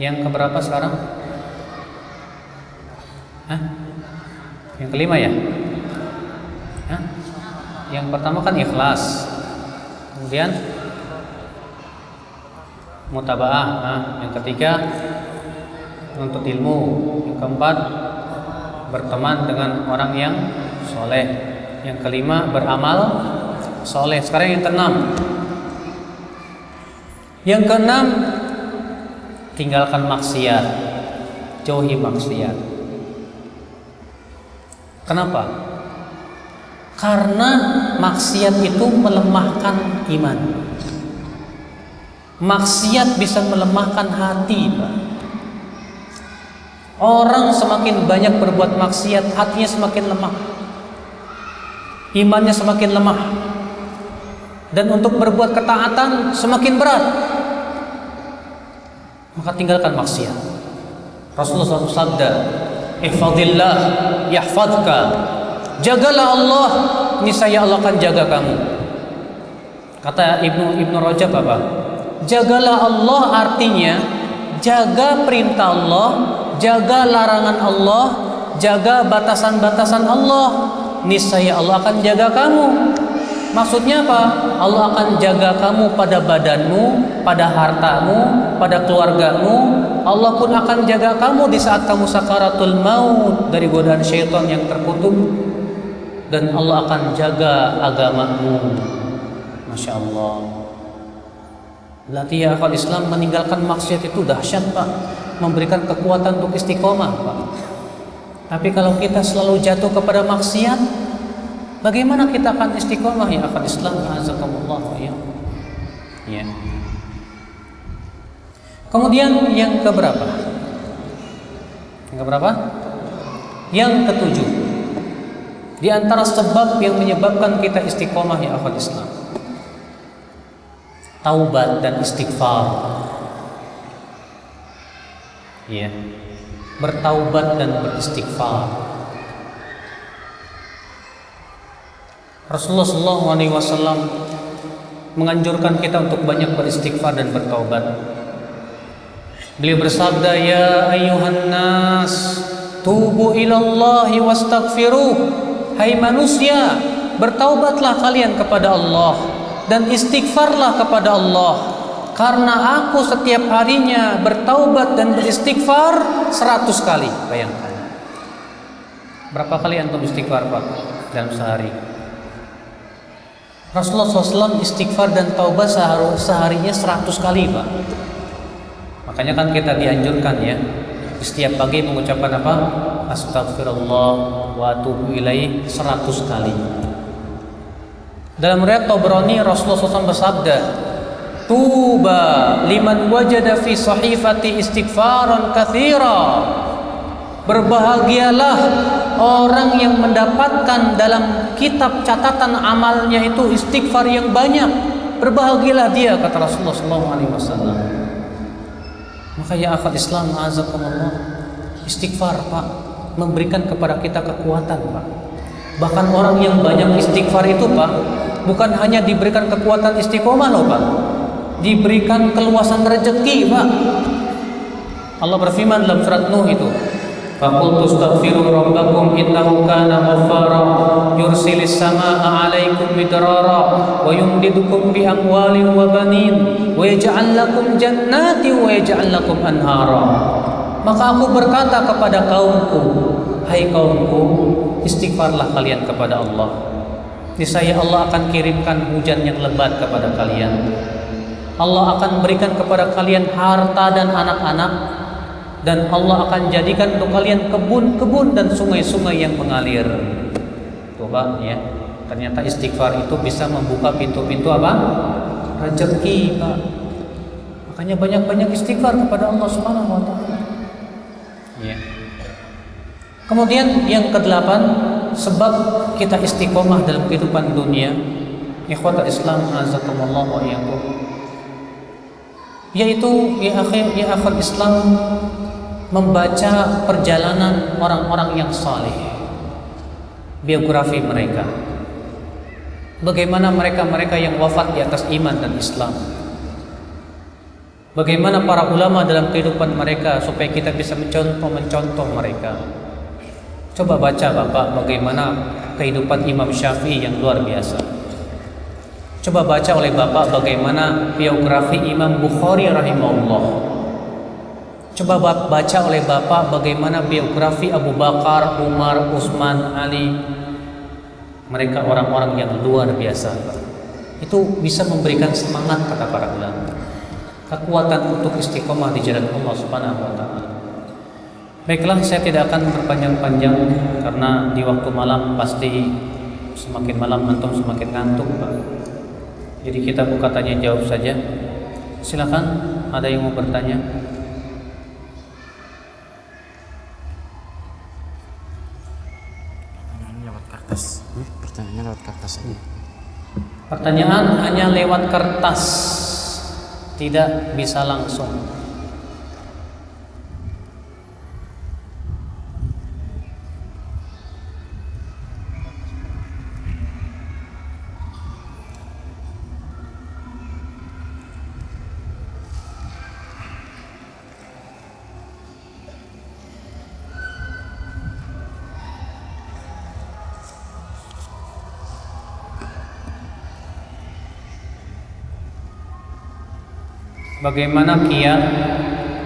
yang keberapa sekarang? Hah? Yang kelima ya? Hah? Yang pertama kan ikhlas. Kemudian mutabaah. Nah, yang ketiga menuntut ilmu. Yang keempat berteman dengan orang yang soleh. Yang kelima beramal soleh. Sekarang yang keenam. Yang keenam, tinggalkan maksiat, jauhi maksiat. Kenapa? Karena maksiat itu melemahkan iman. Maksiat bisa melemahkan hati, Pak. Orang semakin banyak berbuat maksiat, hatinya semakin lemah, imannya semakin lemah, dan untuk berbuat ketaatan semakin berat. Maka tinggalkan maksiat. Rasulullah SAW sabda, ihfadillah yahfadka. Jagalah Allah, niscaya Allah akan jaga kamu. Kata Ibnu Rajab apa? Jagalah Allah artinya jaga perintah Allah, jaga larangan Allah, jaga batasan-batasan Allah, niscaya Allah akan jaga kamu. Maksudnya apa? Allah akan jaga kamu pada badanmu, pada hartamu, pada keluargamu. Allah pun akan jaga kamu di saat kamu sakaratul maut dari godaan syaitan yang terkutuk. Dan Allah akan jaga agamamu. Masya Allah. Berarti ya akal Islam, meninggalkan maksiat itu dahsyat Pak, memberikan kekuatan untuk istiqomah Pak. Tapi kalau kita selalu jatuh kepada maksiat, bagaimana kita akan istiqomah ya akal Islam? Azakumullah ya. Ya. Kemudian yang keberapa? Yang keberapa? Yang ketujuh. Di antara sebab yang menyebabkan kita istiqomah ya akal Islam, taubat dan istighfar. Ya. Bertaubat dan beristighfar. Rasulullah SAW menganjurkan kita untuk banyak beristighfar dan bertaubat. Beliau bersabda, ya ayyuhan nas, tubu ilallahi wastaghfiruh. Hai manusia, bertaubatlah kalian kepada Allah dan istighfarlah kepada Allah. Karena aku setiap harinya bertaubat dan beristighfar 100 kali. Bayangkan. Berapa kali antum istighfar Pak dalam sehari? Rasulullah SAW istighfar dan taubat seharinya 100 kali Pak. Makanya kan kita dianjurkan ya, setiap pagi mengucapkan apa? Astagfirullah wa atubu ilaih 100 kali. Dalam riwayat Tabrani Rasulullah SAW bersabda, tuba liman wajada fi sahifati istighfaran katsira. Berbahagialah orang yang mendapatkan dalam kitab catatan amalnya itu istighfar yang banyak. Berbahagialah dia, kata Rasulullah SAW. Maka ya akal Islam, azakumullah, istighfar Pak memberikan kepada kita kekuatan Pak. Bahkan orang yang banyak istighfar itu Pak, bukan hanya diberikan kekuatan istiqomah loh Pak, diberikan keluasan rezeki Pak. Allah berfirman dalam surat Nuh itu, faqultu astaghfiru rabbakum innahu kana ghaffara yursilis samaa'a 'alaikum midrara wa yumdidukum bi amwalin wa banin wa yaj'al lakum jannati wa yaj'al lakum anhara. Maka aku berkata kepada kaumku, hai kaumku, istighfarlah kalian kepada Allah. Niscaya Allah akan kirimkan hujan yang lebat kepada kalian. Allah akan berikan kepada kalian harta dan anak-anak, dan Allah akan jadikan untuk kalian kebun-kebun dan sungai-sungai yang mengalir. Coba ya, ternyata istighfar itu bisa membuka pintu-pintu apa? Rezeki Pak. Makanya banyak-banyak istighfar kepada Allah Subhanahu wa taala. Ya. Kemudian yang kedelapan, sebab kita istiqomah dalam kehidupan dunia, ikhwatul Islam azakumullah wa iyyakum, yaitu ya akhir Islam, membaca perjalanan orang-orang yang saleh, biografi mereka, bagaimana mereka yang wafat di atas iman dan Islam, bagaimana para ulama dalam kehidupan mereka, supaya kita bisa mencontoh mereka. Coba baca Bapak bagaimana kehidupan Imam Syafi'i yang luar biasa. Coba baca oleh Bapak bagaimana biografi Imam Bukhari rahimahullah. Coba baca oleh Bapak bagaimana biografi Abu Bakar, Umar, Utsman, Ali. Mereka orang-orang yang luar biasa. Itu bisa memberikan semangat, kata para ulama, kekuatan untuk istiqomah di jalan Allah Subhanahu wa taala. Baiklah, saya tidak akan berpanjang-panjang karena di waktu malam pasti semakin malam antum semakin ngantuk Pak. Jadi kita buka tanya jawab saja. Silakan, ada yang mau bertanya? Pertanyaannya lewat kertas aja. Pertanyaan hanya lewat kertas, tidak bisa langsung. Bagaimana kiat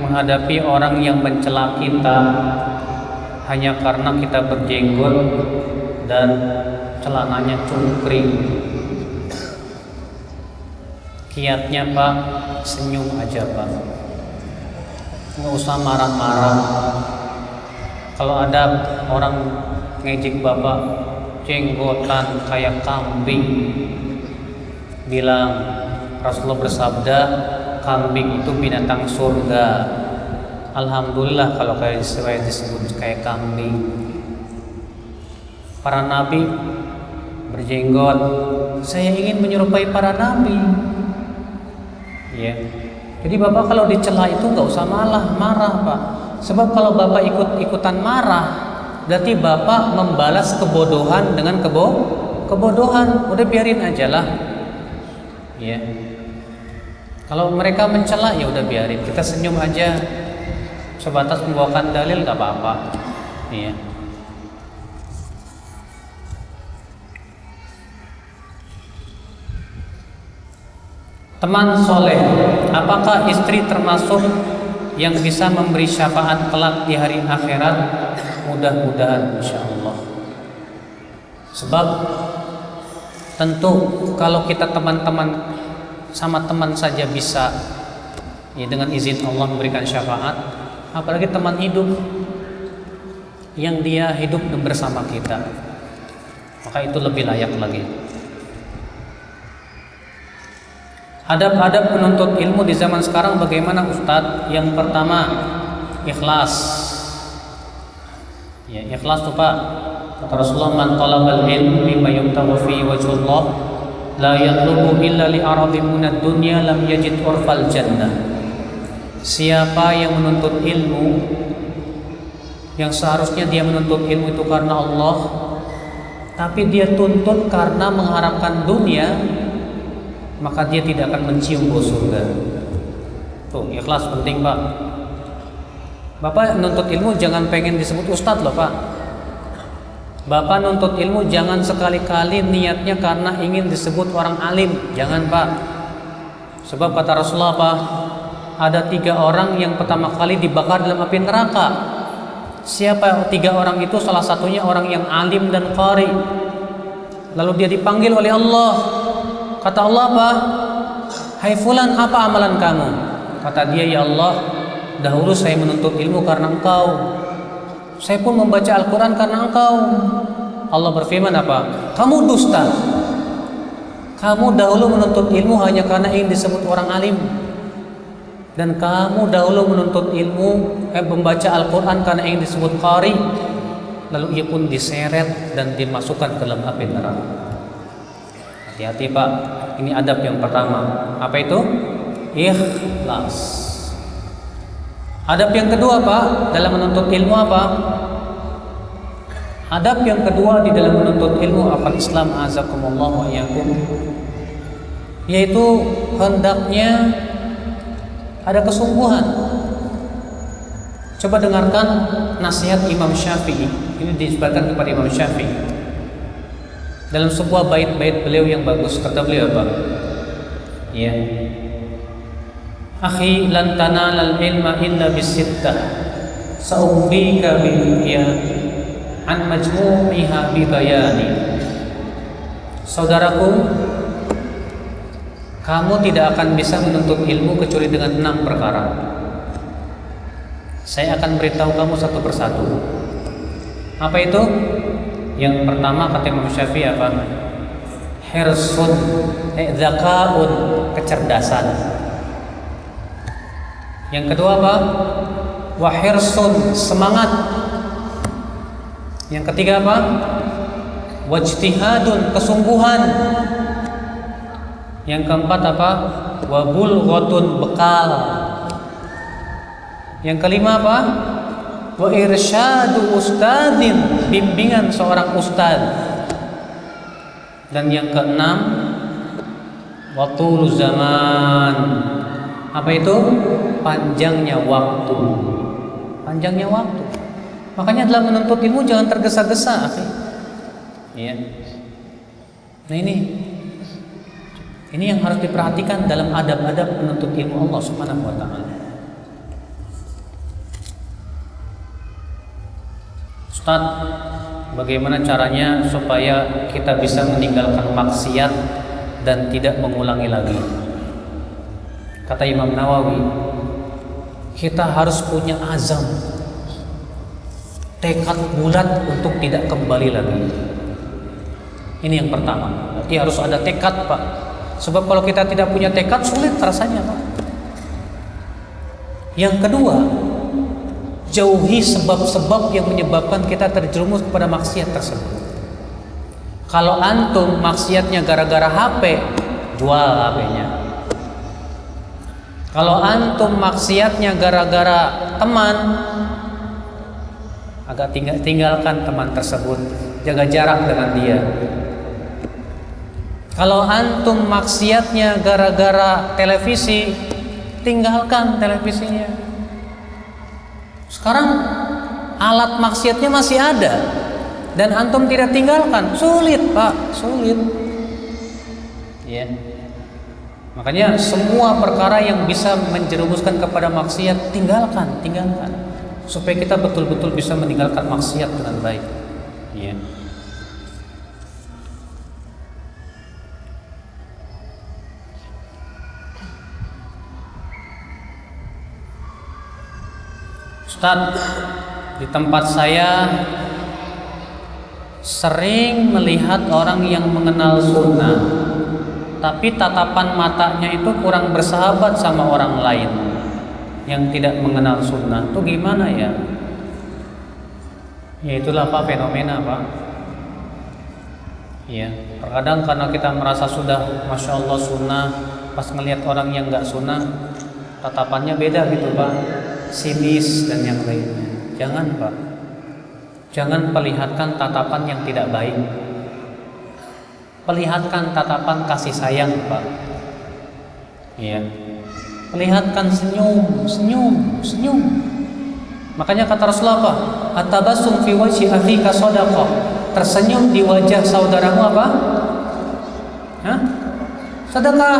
menghadapi orang yang mencela kita hanya karena kita berjenggot dan celananya cungkring? Kiatnya Pak, senyum aja Pak. Nggak usah marah-marah. Kalau ada orang ngejek Bapak jenggotan kayak kambing, bilang Rasulullah bersabda kambing itu binatang surga. Alhamdulillah kalau kayak disebut kayak kambing. Para nabi berjenggot, saya ingin menyerupai para nabi. Ya. Jadi Bapak kalau dicela itu nggak usah marah Pak. Sebab kalau Bapak ikut-ikutan marah, berarti Bapak membalas kebodohan dengan kebodohan. Udah biarin aja lah. Ya. Kalau mereka mencela ya udah biarin. Kita senyum aja. Sebatas membawakan dalil nggak apa-apa. Ya. Teman soleh, apakah istri termasuk yang bisa memberi syafaat kelak di hari akhirat? Mudah-mudahan insyaallah. Sebab tentu kalau kita teman-teman sama teman saja bisa ya, dengan izin Allah memberikan syafaat, apalagi teman hidup yang dia hidup bersama kita, maka itu lebih layak lagi. Adab-adab penuntut ilmu di zaman sekarang bagaimana Ustadz? Yang pertama, ikhlas. Ya, ikhlas tuh Pak. Kata Rasulullah, man talabal ilm bima yubtaghu fi wajhillah la yatlubu illa li aradin minad dunya lam yajid urfal jannah. Siapa yang menuntut ilmu yang seharusnya dia menuntut ilmu itu karena Allah, tapi dia tuntut karena mengharapkan dunia, maka dia tidak akan mencium bau surga. Tuh, ikhlas penting Pak. Bapak nuntut ilmu jangan pengen disebut ustadz loh Pak. Bapak nuntut ilmu jangan sekali-kali niatnya karena ingin disebut orang alim. Jangan Pak. Sebab kata Rasulullah Pak, ada 3 orang yang pertama kali dibakar dalam api neraka. Siapa 3 orang itu? Salah satunya orang yang alim dan qari. Lalu dia dipanggil oleh Allah. Kata Allah apa? Hai fulan, apa amalan kamu? Kata dia, ya Allah, dahulu saya menuntut ilmu karena engkau. Saya pun membaca Al-Quran karena engkau. Allah berfirman apa? Kamu dusta. Kamu dahulu menuntut ilmu hanya karena ingin disebut orang alim. Dan kamu dahulu menuntut ilmu, membaca Al-Quran karena ingin disebut qari. Lalu ia pun diseret dan dimasukkan ke dalam api neraka. Hati-hati Pak, ini adab yang pertama. Apa itu? Ikhlas. Adab yang kedua Pak, dalam menuntut ilmu apa? Adab yang kedua di dalam menuntut ilmu apa? Islam azakumullah wa iyyakum, yaitu hendaknya ada kesungguhan. Coba dengarkan nasihat Imam Syafi'i. Ini disebutkan kepada Imam Syafi'i dalam sebuah bait-bait beliau yang bagus. Kata beliau apa? Ya. Akhi lan tanalal ilma illa bisittah. Sa'ubbika ya an majmu'iha bi bayani. Saudaraku, kamu tidak akan bisa menuntut ilmu kecuali dengan 6 perkara. Saya akan beritahu kamu satu persatu. Apa itu? Yang pertama kata Imam Syafi'i apa? Hirsun, dzakaun, kecerdasan. Yang kedua apa? Wahirsun, semangat. Yang ketiga apa? Wajtihadun, kesungguhan. Yang keempat apa? Wabulghatun, bekal. Yang kelima apa? Wa irsyadu ustadzin, bimbingan seorang ustadz. Dan yang keenam, watul zaman. Apa itu? Panjangnya waktu. Panjangnya waktu. Makanya dalam menuntut ilmu jangan tergesa-gesa, akhi. Ya. Nah ini yang harus diperhatikan dalam adab-adab penuntut ilmu Allah Subhanahu wa taala. Ustaz, bagaimana caranya supaya kita bisa meninggalkan maksiat dan tidak mengulangi lagi? Kata Imam Nawawi, kita harus punya azam, tekad bulat untuk tidak kembali lagi. Ini yang pertama. Berarti harus ada tekad, Pak. Sebab kalau kita tidak punya tekad, sulit rasanya, Pak. Yang kedua, jauhi sebab-sebab yang menyebabkan kita terjerumus kepada maksiat tersebut. Kalau antum maksiatnya gara-gara HP, jual HP-nya. Kalau antum maksiatnya gara-gara teman, agak tinggalkan teman tersebut, jaga jarak dengan dia. Kalau antum maksiatnya gara-gara televisi, tinggalkan televisinya. Sekarang alat maksiatnya masih ada dan antum tidak tinggalkan, sulit, Pak, sulit. Ya. Makanya semua perkara yang bisa menjerumuskan kepada maksiat tinggalkan supaya kita betul-betul bisa meninggalkan maksiat dengan baik. Ya. Ustaz, di tempat saya sering melihat orang yang mengenal sunnah, tapi tatapan matanya itu kurang bersahabat sama orang lain yang tidak mengenal sunnah. Itu gimana ya? Ya itulah Pak, fenomena, Pak. Ya, terkadang karena kita merasa sudah Masya Allah sunnah, pas ngelihat orang yang nggak sunnah, tatapannya beda gitu, Pak. Sinis dan yang lainnya. Jangan, Pak. Jangan perlihatkan tatapan yang tidak baik. Perlihatkan tatapan kasih sayang, Pak. Iya. Perlihatkan senyum. Makanya kata Rasulullah apa? At-tabassum fi wajhi akhika shadaqah. Tersenyum di wajah saudaramu apa? Hah? Sedekah.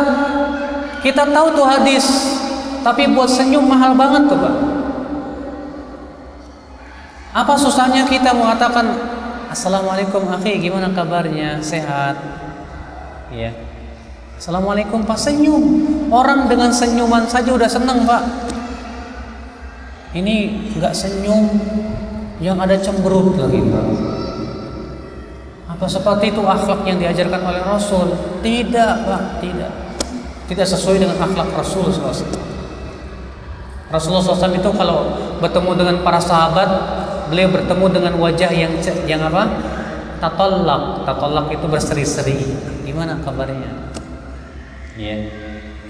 Kita tahu tuh hadis, tapi buat senyum mahal banget tuh, Pak. Apa susahnya kita mengatakan Assalamualaikum akhi, gimana kabarnya? Sehat? Ya. Assalamualaikum, Pak, senyum. Orang dengan senyuman saja udah seneng, Pak. Ini enggak senyum, yang ada cemberut lagi, Pak. Apa seperti itu akhlak yang diajarkan oleh Rasul? Tidak, Pak, tidak. Tidak sesuai dengan akhlak Rasul SAW. Rasulullah SAW itu kalau bertemu dengan para sahabat, beliau bertemu dengan wajah yang apa? Tatallaq itu berseri-seri. Gimana kabarnya? Ya.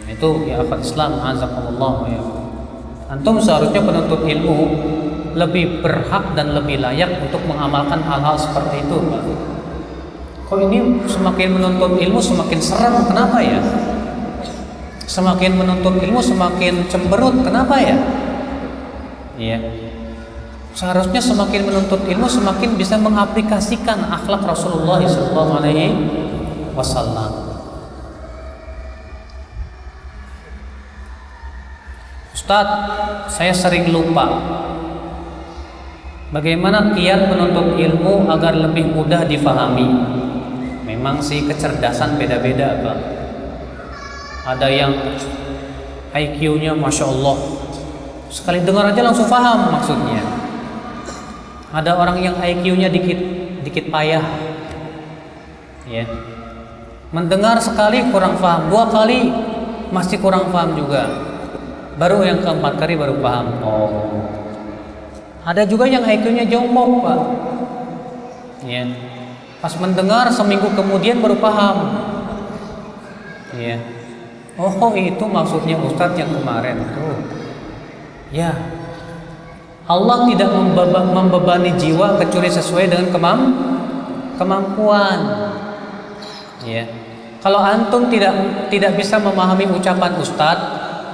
Itu ya akhlak Islam, azakumullah ya. Antum seharusnya penuntut ilmu lebih berhak dan lebih layak untuk mengamalkan hal-hal seperti itu, Pak. Kok ini semakin menuntut ilmu semakin serem, kenapa ya? Semakin menuntut ilmu semakin cemberut, kenapa ya? Iya. Seharusnya semakin menuntut ilmu semakin bisa mengaplikasikan akhlak Rasulullah SAW. Ustaz, saya sering lupa. Bagaimana kiat menuntut ilmu agar lebih mudah difahami? Memang sih kecerdasan beda-beda, Pak. Ada yang IQ-nya Masya Allah, sekali dengar aja langsung paham maksudnya. Ada orang yang IQ-nya dikit payah, ya. Mendengar sekali kurang paham, 2 kali masih kurang paham juga, baru yang keempat kali baru paham. Oh, ada juga yang IQ-nya jongkok, Pak. Ya, pas mendengar seminggu kemudian baru paham. Ya, oh itu maksudnya Ustadz yang kemarin tuh. Ya, Allah tidak membebani jiwa kecuali sesuai dengan kemampuan. Ya. Kalau antum tidak bisa memahami ucapan Ustadz,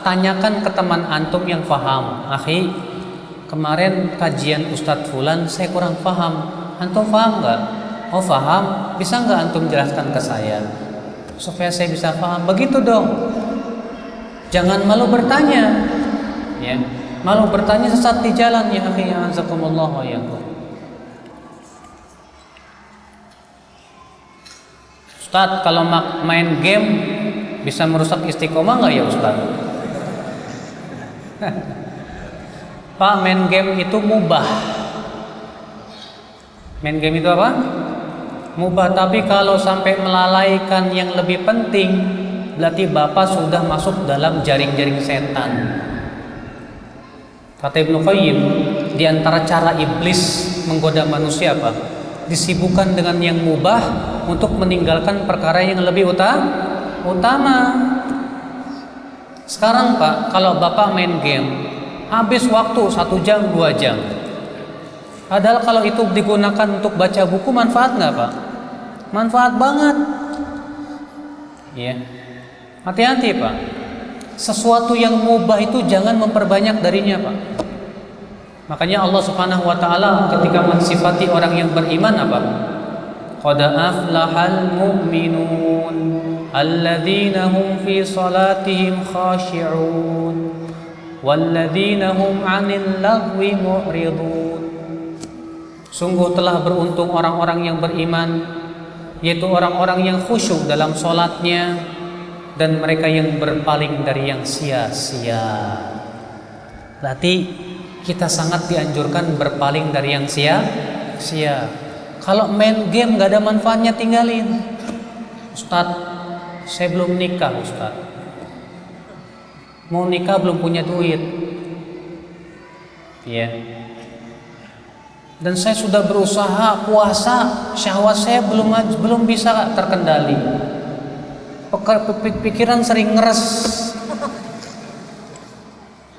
tanyakan ke teman antum yang paham. Akhi, kemarin kajian Ustadz Fulan saya kurang paham. Antum paham nggak? Oh paham. Bisa nggak antum jelaskan ke saya supaya saya bisa paham? Begitu dong. Jangan malu bertanya. Ya. Malu bertanya sesat di jalan, ya akhi, azakumullah wa iyyakum. Ustaz, kalau main game bisa merusak istiqomah nggak ya Ustaz? Pak, main game itu mubah. Main game itu apa? Mubah, tapi kalau sampai melalaikan yang lebih penting, berarti Bapak sudah masuk dalam jaring-jaring setan. Kata Ibnu Qayyim, di antara cara iblis menggoda manusia apa? Disibukkan dengan yang mubah untuk meninggalkan perkara yang lebih utama. Sekarang Pak, kalau Bapak main game, habis waktu 1 jam, 2 jam. Padahal kalau itu digunakan untuk baca buku, manfaat nggak Pak? Manfaat banget. Ya. Hati-hati Pak. Sesuatu yang mubah itu jangan memperbanyak darinya Pak. Makanya Allah Subhanahu wa taala ketika mensifati orang yang beriman apa? Qad aflahal mu'minun alladzina hum fi salatihim khashi'un walladzina hum 'anil lagwi mu'ridun. Sungguh telah beruntung orang-orang yang beriman, yaitu orang-orang yang khusyuk dalam salatnya dan mereka yang berpaling dari yang sia-sia. Berarti kita sangat dianjurkan berpaling dari yang sia-sia. Kalau main game gak ada manfaatnya, tinggalin. Ustadz, saya belum nikah Ustadz. Mau nikah belum punya duit. Ya. Dan saya sudah berusaha puasa, syahwat saya belum bisa terkendali. Pikiran sering ngeres.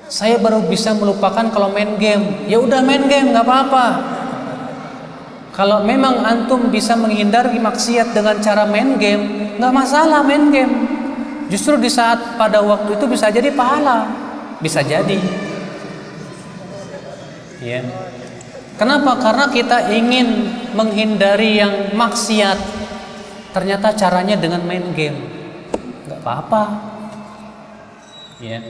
Saya baru bisa melupakan kalau main game. Ya udah main game, nggak apa-apa. Kalau memang antum bisa menghindari maksiat dengan cara main game, nggak masalah main game. Justru di saat pada waktu itu bisa jadi pahala, bisa jadi. Ya. Kenapa? Karena kita ingin menghindari yang maksiat. Ternyata caranya dengan main game. Nggak apa-apa. Ya.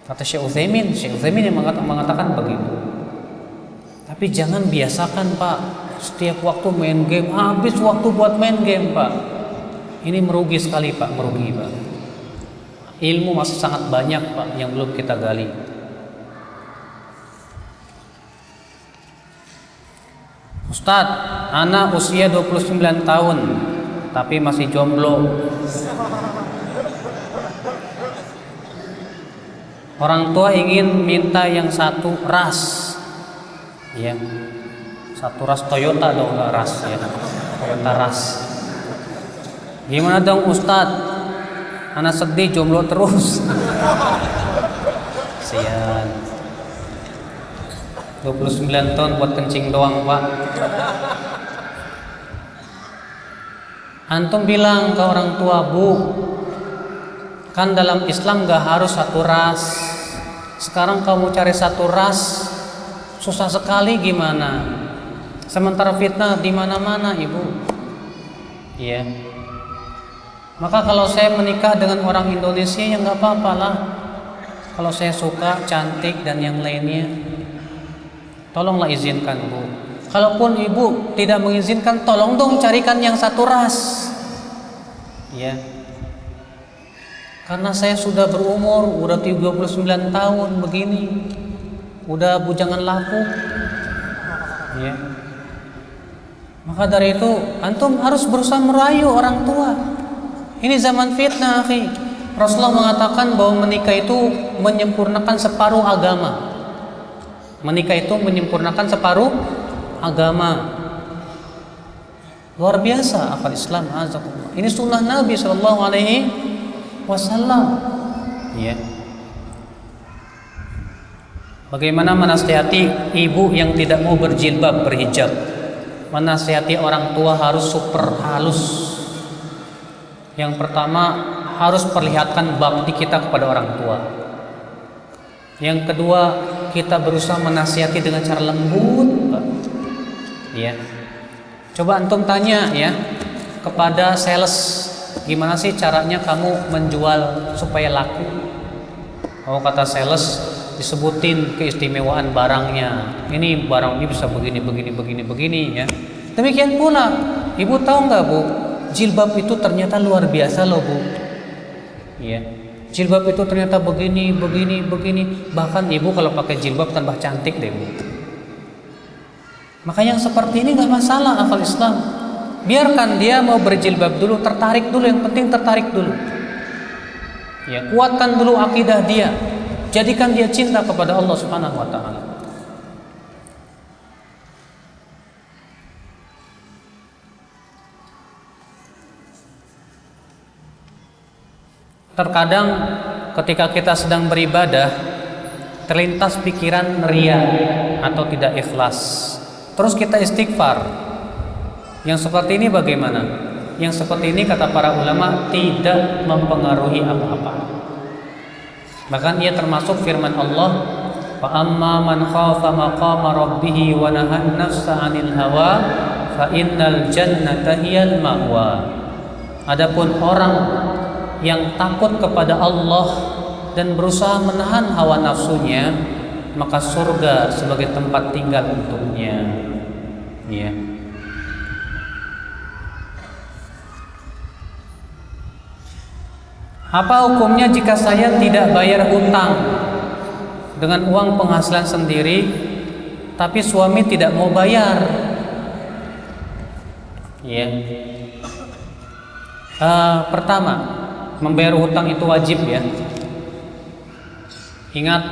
Kata Syekh Utsaimin yang mengatakan begitu. Tapi jangan biasakan Pak, setiap waktu main game, habis waktu buat main game Pak. Ini merugi sekali Pak, merugi Pak. Ilmu masih sangat banyak Pak yang belum kita gali. Ustadz, anak usia 29 tahun tapi masih jomblo. Orang tua ingin minta yang satu ras. Ya. Satu ras Toyota dong, enggak ras ya. Toyota ras. Gimana dong Ustadz? Anak sedih jomblo terus. Sian. 29 tahun buat kencing doang Pak. Antum bilang ke orang tua, Bu, kan dalam Islam gak harus satu ras. Sekarang kamu cari satu ras susah sekali, gimana? Sementara fitnah di mana-mana Ibu. Iya. Maka kalau saya menikah dengan orang Indonesia ya nggak apa-apa lah. Kalau saya suka cantik dan yang lainnya, tolonglah izinkan Bu. Kalaupun Ibu tidak mengizinkan, tolong dong carikan yang satu ras. Ya. Karena saya sudah berumur, udah 39 tahun begini. Udah bujangan lapuk. Ya. Maka dari itu antum harus berusaha merayu orang tua. Ini zaman fitnah, akhi. Rasulullah mengatakan bahwa menikah itu menyempurnakan separuh agama. Menikah itu menyempurnakan separuh agama. Luar biasa akal Islam, azakumullah. Ini sunnah Nabi sallallahu alaihi wasallam. Ya. Bagaimana menasihati ibu yang tidak mau berjilbab, berhijab? Menasihati orang tua harus super halus. Yang pertama, harus perlihatkan bakti kita kepada orang tua. Yang kedua, kita berusaha menasihati dengan cara lembut. Ya. Coba antum tanya ya kepada sales, gimana sih caranya kamu menjual supaya laku? Oh, kata sales, disebutin keistimewaan barangnya. Ini barang ini bisa begini ya. Demikian pula, Ibu tahu nggak Bu? Jilbab itu ternyata luar biasa loh Bu. Ya. Jilbab itu ternyata begini, begini, begini. Bahkan ibu kalau pakai jilbab tambah cantik deh, Bu. Maka yang seperti ini nggak masalah akal Islam. Biarkan dia mau berjilbab dulu, tertarik dulu, yang penting tertarik dulu. Ya, kuatkan dulu akidah dia. Jadikan dia cinta kepada Allah Subhanahu wa taala. Terkadang ketika kita sedang beribadah terlintas pikiran ria atau tidak ikhlas. Terus kita istighfar. Yang seperti ini bagaimana? Yang seperti ini kata para ulama tidak mempengaruhi apa-apa. Bahkan ia termasuk firman Allah, "Fa amma man khafa maqama rabbih wa nahan nafsa 'anil hawa fa innal jannata hiyal ma'wa." Adapun orang yang takut kepada Allah dan berusaha menahan hawa nafsunya, maka surga sebagai tempat tinggal untuknya. Ya. Apa hukumnya jika saya tidak bayar hutang dengan uang penghasilan sendiri, tapi suami tidak mau bayar? Ya. Pertama, membayar hutang itu wajib ya. Ingat,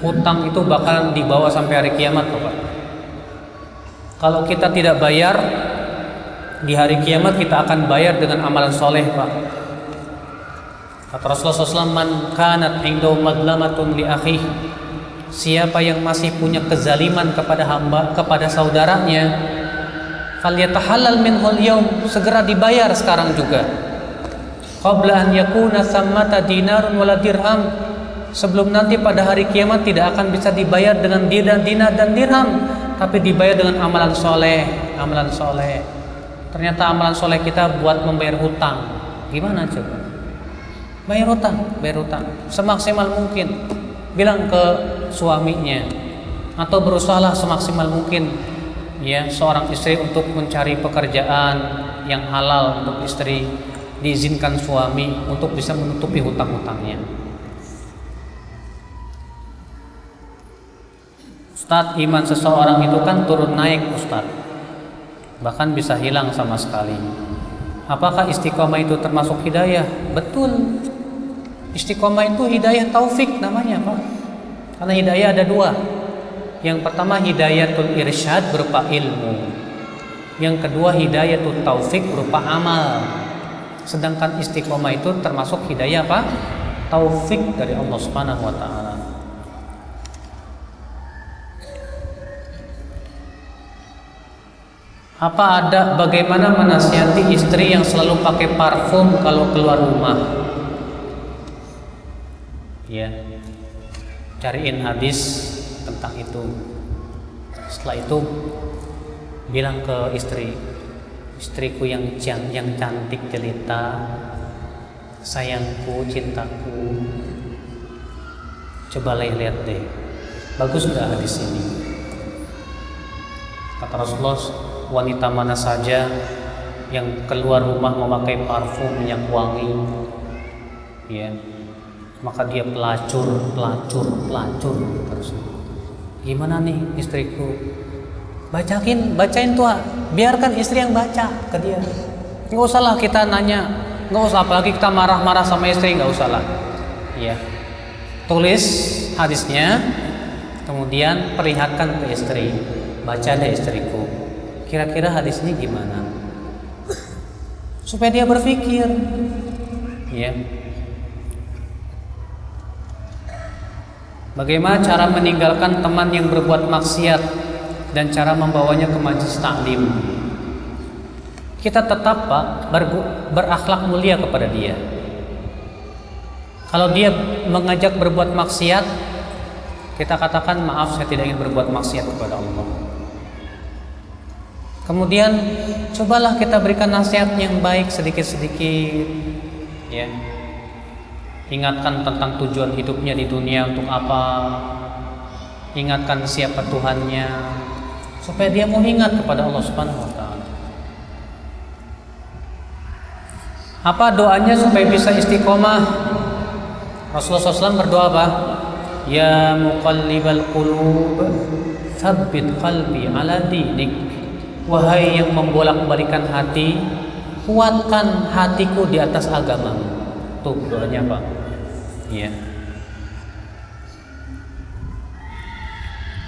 hutang itu bakal dibawa sampai hari kiamat, Bapak. Kalau kita tidak bayar, di hari kiamat kita akan bayar dengan amalan soleh, Pak. Kata Rasulullah SAW, "Man kanat indahu madlamatun li akhihi." Siapa yang masih punya kezaliman kepada hamba, kepada saudaranya, falyatahallal minhul yaum, segera dibayar sekarang juga. Qabla an yakuna thammata dinarun wala dirham, sebelum nanti pada hari kiamat tidak akan bisa dibayar dengan dinar dan dirham, tapi dibayar dengan amalan soleh. Amalan soleh. Ternyata amalan soleh kita buat membayar hutang. Gimana coba? Bayar hutang semaksimal mungkin. Bilang ke suaminya, atau berusahalah semaksimal mungkin ya seorang istri untuk mencari pekerjaan yang halal untuk istri, diizinkan suami untuk bisa menutupi hutang-hutangnya. Ustadz, iman seseorang itu kan turun naik, Ustadz. Bahkan bisa hilang sama sekali. Apakah istiqomah itu termasuk hidayah? Betul. Istiqomah itu hidayah taufik namanya, Pak. Karena hidayah ada dua. Yang pertama hidayatul irsyad berupa ilmu. Yang kedua hidayatul taufik berupa amal. Sedangkan istiqomah itu termasuk hidayah apa? Taufik dari Allah Subhanahu wa taala. Apa ada bagaimana menasihati istri yang selalu pakai parfum kalau keluar rumah? Ya. Cariin hadis tentang itu. Setelah itu bilang ke istri, istriku yang cantik jelita, sayangku, cintaku, coba lihat deh, bagus nggak hadis ini? Kata Rasulullah, wanita mana saja yang keluar rumah memakai parfum minyak wangi, ya, maka dia pelacur terus. Gimana nih istriku? Bacain tuh, biarkan istri yang baca ke dia. Nggak usahlah kita nanya, nggak usah, apalagi kita marah-marah sama istri, nggak usahlah. Ya, tulis hadisnya, kemudian perlihatkan ke istri, baca deh istriku, kira-kira hadis ini gimana? Supaya dia berpikir, ya. Bagaimana cara meninggalkan teman yang berbuat maksiat dan cara membawanya ke majelis taklim? Kita tetap, Pak, berakhlak mulia kepada dia. Kalau dia mengajak berbuat maksiat, kita katakan, maaf, saya tidak ingin berbuat maksiat kepada Allah. Kemudian cobalah kita berikan nasihat yang baik sedikit-sedikit, ya. Ingatkan tentang tujuan hidupnya di dunia untuk apa, ingatkan siapa Tuhannya, supaya dia mau ingat kepada Allah Subhanahu wa taala. Apa doanya supaya bisa istiqomah? Rasulullah SAW berdoa apa? Ya muqallibal qulub, tsabbit qalbi ala dinik. Wahai yang membolak-balikan hati, kuatkan hatiku di atas agamamu. Tuh doanya Pak. Iya.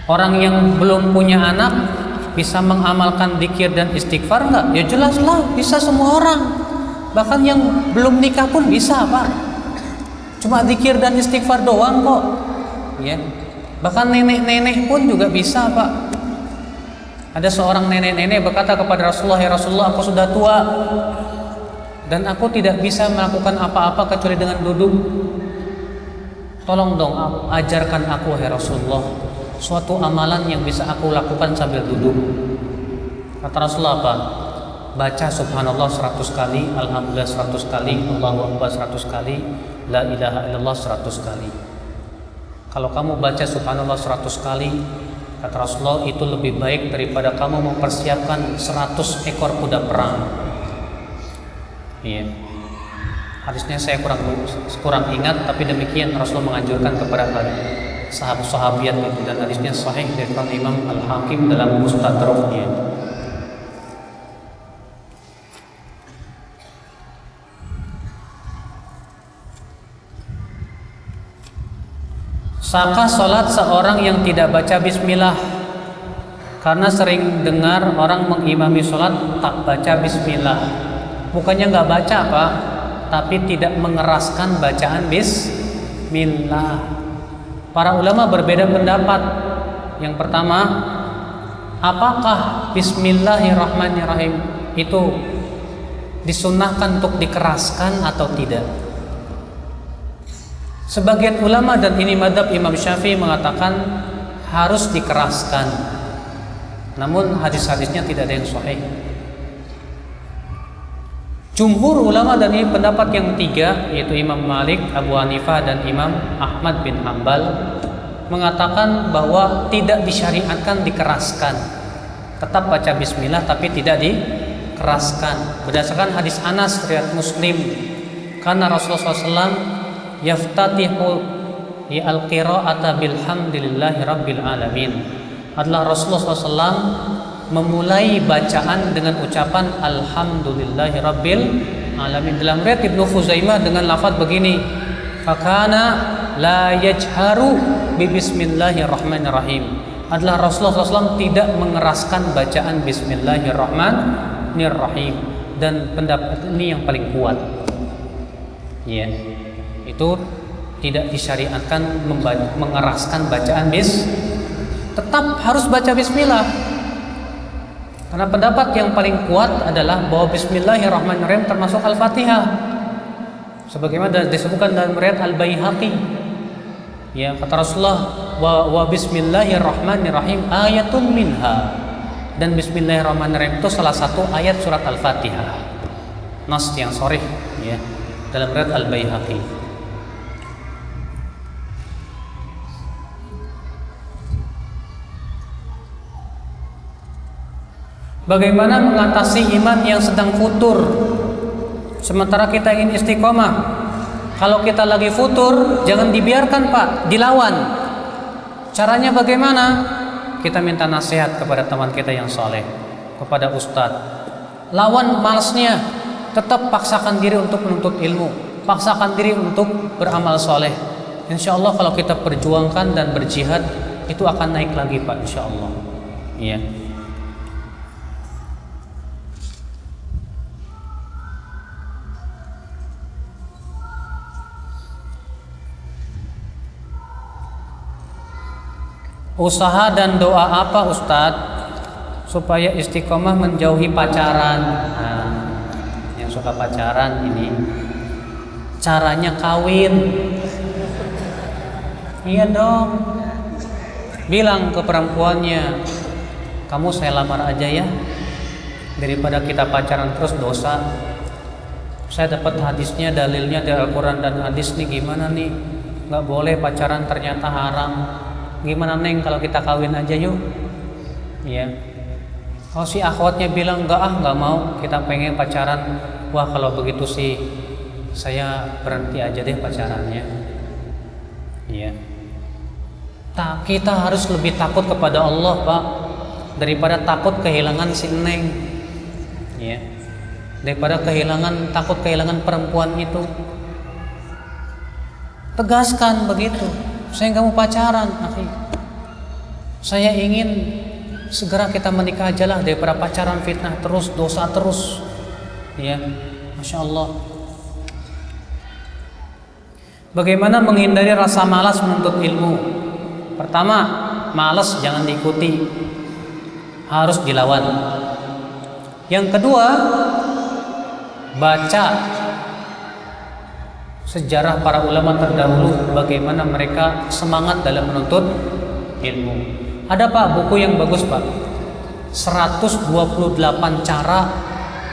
Orang yang belum punya anak bisa mengamalkan zikir dan istighfar enggak? Ya jelaslah, bisa semua orang. Bahkan yang belum nikah pun bisa, Pak. Cuma zikir dan istighfar doang kok. Ya. Bahkan nenek-nenek pun juga bisa, Pak. Ada seorang nenek-nenek berkata kepada Rasulullah, "Ya Rasulullah, aku sudah tua dan aku tidak bisa melakukan apa-apa kecuali dengan duduk. Tolong dong ajarkan aku, ya Rasulullah, suatu amalan yang bisa aku lakukan sambil duduk." Kata Rasulullah apa? Baca subhanallah 100 kali, alhamdulillah 100 kali, Allahu akbar 100 kali, la ilaha illallah 100 kali. Kalau kamu baca subhanallah 100 kali, kata Rasulullah, itu lebih baik daripada kamu mempersiapkan 100 ekor kuda perang. Iya. Hadisnya saya kurang ingat, tapi demikian Rasulullah menganjurkan kepada sahabat-sahabiat itu, dan hadisnya sahih dari Imam Al-Hakim dalam Mustadraknya. Sahkah sholat seorang yang tidak baca bismillah? Karena sering dengar orang mengimami sholat tak baca bismillah. Bukannya nggak baca Pak, tapi tidak mengeraskan bacaan bismillah. Para ulama berbeda pendapat. Yang pertama, apakah bismillahirrahmanirrahim itu disunnahkan untuk dikeraskan atau tidak? Sebagian ulama, dan ini madhab Imam Syafi'i, mengatakan harus dikeraskan. Namun hadis-hadisnya tidak ada yang sahih. Jumhur ulama, dan ini pendapat yang ketiga, yaitu Imam Malik, Abu Hanifah, dan Imam Ahmad bin Hanbal, mengatakan bahwa tidak disyariatkan dikeraskan. Tetap baca bismillah tapi tidak dikeraskan. Berdasarkan hadis Anas riwayat Muslim, karena Rasulullah SAW yaftatihu al-qira'ata bilhamdillahi rabbil alamin. Adalah Rasulullah SAW memulai bacaan dengan ucapan alhamdulillahi rabbil alamin. Dalam riwayat Ibnu Khuzaimah dengan lafaz begini, fakana la yajharu bi bismillahirrahmanirrahim. Adalah Rasulullah SAW tidak mengeraskan bacaan bismillahirrahmanirrahim. Dan pendapat ini yang paling kuat. Ya. Itu tidak disyariatkan mengeraskan bacaan tetap harus baca bismillah. Karena pendapat yang paling kuat adalah bahwa bismillahirrahmanirrahim termasuk Al-Fatihah. Sebagaimana disebutkan dalam riwayat Al-Baihaqi. Ya, kata Rasulullah, wa bismillahirrahmanirrahim ayatun minha. Dan bismillahirrahmanirrahim itu salah satu ayat surat Al-Fatihah. Nas yang sharih ya, dalam riwayat Al-Baihaqi. Bagaimana mengatasi iman yang sedang futur sementara kita ingin istiqomah? Kalau kita lagi futur, jangan dibiarkan Pak, dilawan. Caranya bagaimana? Kita minta nasihat kepada teman kita yang soleh, kepada ustadz. Lawan malasnya, tetap paksakan diri untuk menuntut ilmu, paksakan diri untuk beramal soleh. Insya Allah kalau kita perjuangkan dan berjihad, itu akan naik lagi Pak, insya Allah. Iya. Usaha dan doa apa Ustadz supaya istiqomah menjauhi pacaran? Nah, yang suka pacaran ini caranya kawin. Iya dong. Bilang ke perempuannya, kamu saya lamar aja ya, daripada kita pacaran terus dosa. Saya dapat hadisnya, dalilnya dari Al-Quran dan hadis nih, gimana nih? Gak boleh pacaran, ternyata haram. Gimana Neng kalau kita kawin aja yuk? Iya. Kalau si akhwatnya bilang nggak mau, kita pengen pacaran. Wah kalau begitu sih saya berhenti aja deh pacarannya. Ya. Kita harus lebih takut kepada Allah, Pak, daripada takut kehilangan si Neng. Ya. Daripada takut kehilangan perempuan itu. Tegaskan begitu. Saya nggak mau pacaran, akhi. Saya ingin segera kita menikah aja lah daripada pacaran, fitnah terus, dosa terus. Ya, Masya Allah. Bagaimana menghindari rasa malas menuntut ilmu? Pertama, malas jangan diikuti, harus dilawan. Yang kedua, baca sejarah para ulama terdahulu, bagaimana mereka semangat dalam menuntut ilmu. Ada Pak buku yang bagus Pak, 128 cara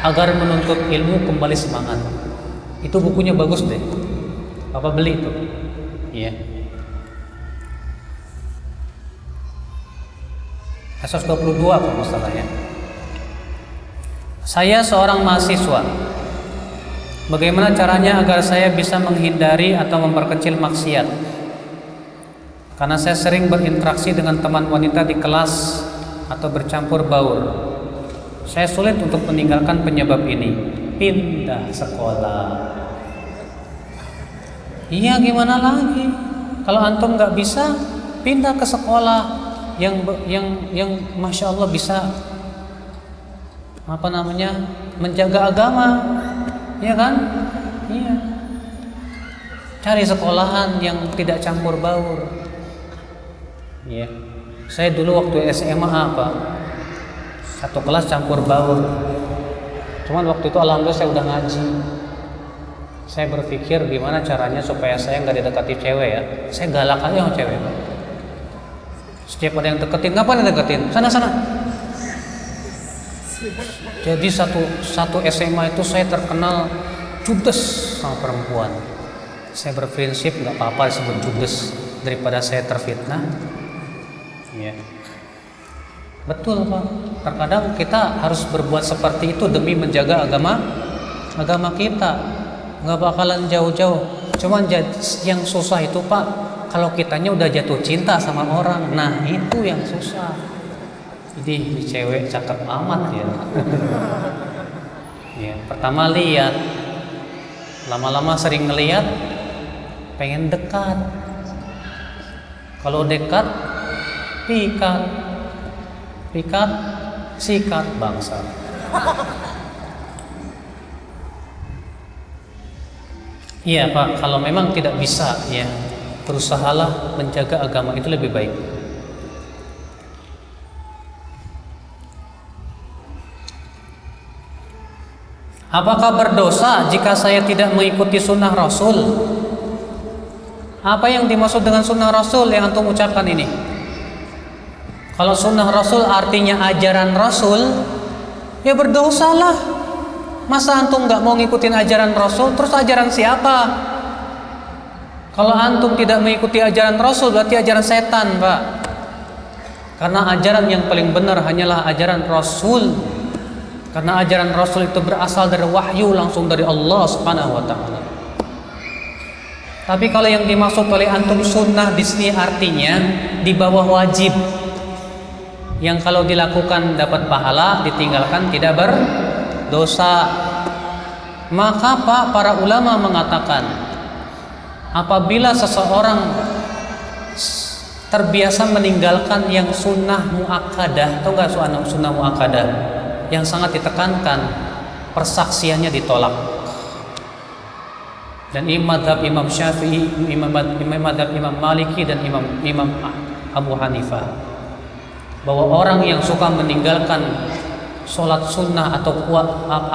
agar menuntut ilmu kembali semangat. Itu bukunya bagus deh, Bapak beli itu. Iya. 122 kalau masalah ya. Saya seorang mahasiswa. Bagaimana caranya agar saya bisa menghindari atau memperkecil maksiat? Karena saya sering berinteraksi dengan teman wanita di kelas atau bercampur baur. Saya sulit untuk meninggalkan penyebab ini. Pindah sekolah. Iya, gimana lagi? Kalau antum nggak bisa, pindah ke sekolah yang Masya Allah bisa menjaga agama, ya kan? Iya. Cari sekolahan yang tidak campur baur. Iya. Saya dulu waktu SMA satu kelas campur baur. Cuman waktu itu alhamdulillah saya udah ngaji. Saya berpikir gimana caranya supaya saya nggak didekati cewek ya. Saya galak aja sama cewek. Setiap ada yang deketin, ngapain yang deketin? Sana. Jadi satu SMA itu saya terkenal judes sama perempuan. Saya berprinsip nggak apa-apa disebut judes daripada saya terfitnah. Ya. Betul Pak. Terkadang kita harus berbuat seperti itu demi menjaga agama kita. Nggak bakalan jauh-jauh. Cuman yang susah itu Pak, kalau kitanya udah jatuh cinta sama orang, nah itu yang susah. Jadi cewek cakep amat ya. Ya, pertama lihat, lama-lama sering ngelihat, pengen dekat. Kalau dekat, pikat, sikat bangsa. Iya Pak, kalau memang tidak bisa ya, berusahalah menjaga agama itu lebih baik. Apakah berdosa jika saya tidak mengikuti sunnah Rasul? Apa yang dimaksud dengan sunnah Rasul yang antum ucapkan ini? Kalau sunnah Rasul artinya ajaran Rasul, ya berdosalah. Masa antum nggak mau ngikutin ajaran Rasul, terus ajaran siapa? Kalau antum tidak mengikuti ajaran Rasul, berarti ajaran setan, Pak. Karena ajaran yang paling benar hanyalah ajaran Rasul. Karena ajaran Rasul itu berasal dari wahyu langsung dari Allah Subhanahu wa taala. Tapi kalau yang dimaksud oleh antum sunnah di sini artinya di bawah wajib. Yang kalau dilakukan dapat pahala, ditinggalkan tidak berdosa. Maka Pak, para ulama mengatakan apabila seseorang terbiasa meninggalkan yang sunnah muakkadah, atau enggak sunnah muakkadah yang sangat ditekankan, persaksiannya ditolak. Dan madhab Imam Syafi'i, madhab Imam Maliki dan Imam Abu Hanifah, bahwa orang yang suka meninggalkan sholat sunnah atau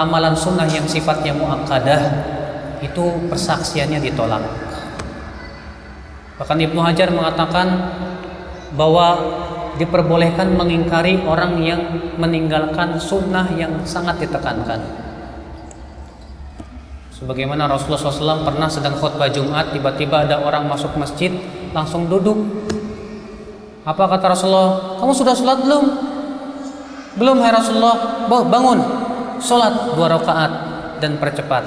amalan sunnah yang sifatnya muakkadah, itu persaksiannya ditolak. Bahkan Ibnu Hajar mengatakan bahwa diperbolehkan mengingkari orang yang meninggalkan sunnah yang sangat ditekankan. Sebagaimana Rasulullah SAW pernah sedang khutbah Jumat, tiba-tiba ada orang masuk masjid langsung duduk. Apa kata Rasulullah? Kamu sudah sholat belum? Belum hai Rasulullah. Bangun, sholat 2 rakaat dan percepat.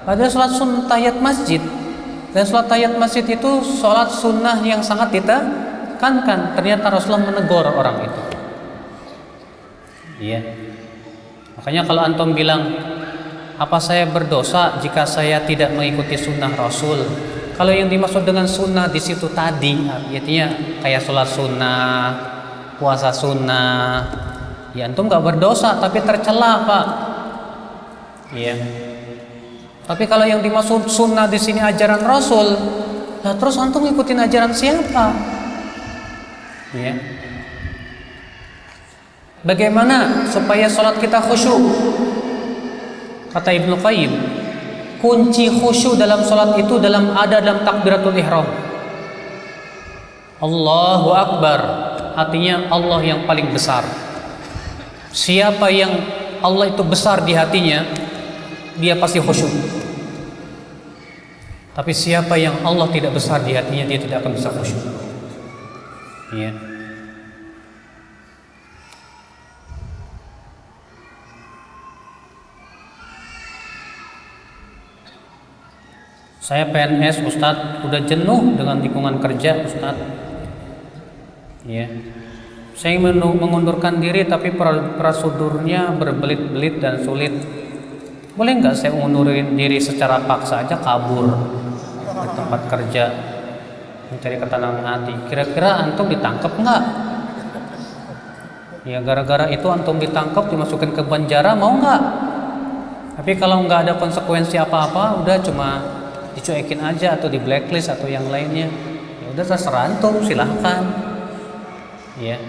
Padahal sholat sunnah tahiyat masjid Dan sholat tahiyat masjid itu sholat sunnah yang sangat ditekankan. Ternyata Rasulullah menegur orang itu. Iya. Makanya kalau antum bilang, apa saya berdosa jika saya tidak mengikuti sunnah Rasul? Kalau yang dimaksud dengan sunnah di situ tadi, artinya kayak sholat sunnah, puasa sunnah, ya antum nggak berdosa tapi tercela, Pak. Iya. Tapi kalau yang dimaksud sunnah di sini ajaran Rasul, nah terus antum ngikutin ajaran siapa? Ya. Bagaimana supaya sholat kita khusyuk? Kata Ibnu Qayyim, kunci khusyuk dalam sholat itu dalam takbiratul ihram. Allahu Akbar, artinya Allah yang paling besar. Siapa yang Allah itu besar di hatinya, dia pasti khusyuk. Tapi siapa yang Allah tidak besar di hatinya, dia tidak akan bisa khusyuk. Ya. Saya PNS, Ustadz, udah jenuh dengan lingkungan kerja, Ustadz. Ya. Saya mengundurkan diri, tapi prosedurnya berbelit-belit dan sulit. Boleh nggak saya mengundurin diri secara paksa aja, kabur ke tempat kerja, mencari ketenangan hati? Kira-kira antum ditangkap nggak? Ya gara-gara itu antum ditangkap, dimasukin ke penjara, mau nggak? Tapi kalau nggak ada konsekuensi apa-apa, udah cuma dicuekin aja atau di blacklist atau yang lainnya, ya udah terserah antum, silahkan. Ya,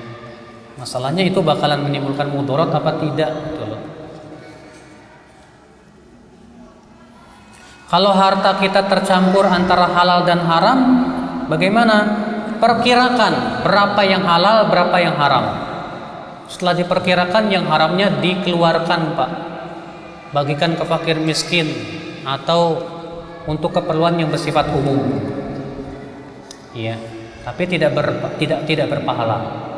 masalahnya itu bakalan menimbulkan mudarat apa tidak, gitu loh. Kalau harta kita tercampur antara halal dan haram, bagaimana? Perkirakan berapa yang halal, berapa yang haram. Setelah diperkirakan, yang haramnya dikeluarkan, Pak. Bagikan ke fakir miskin atau untuk keperluan yang bersifat umum. Iya, tapi tidak berpahala.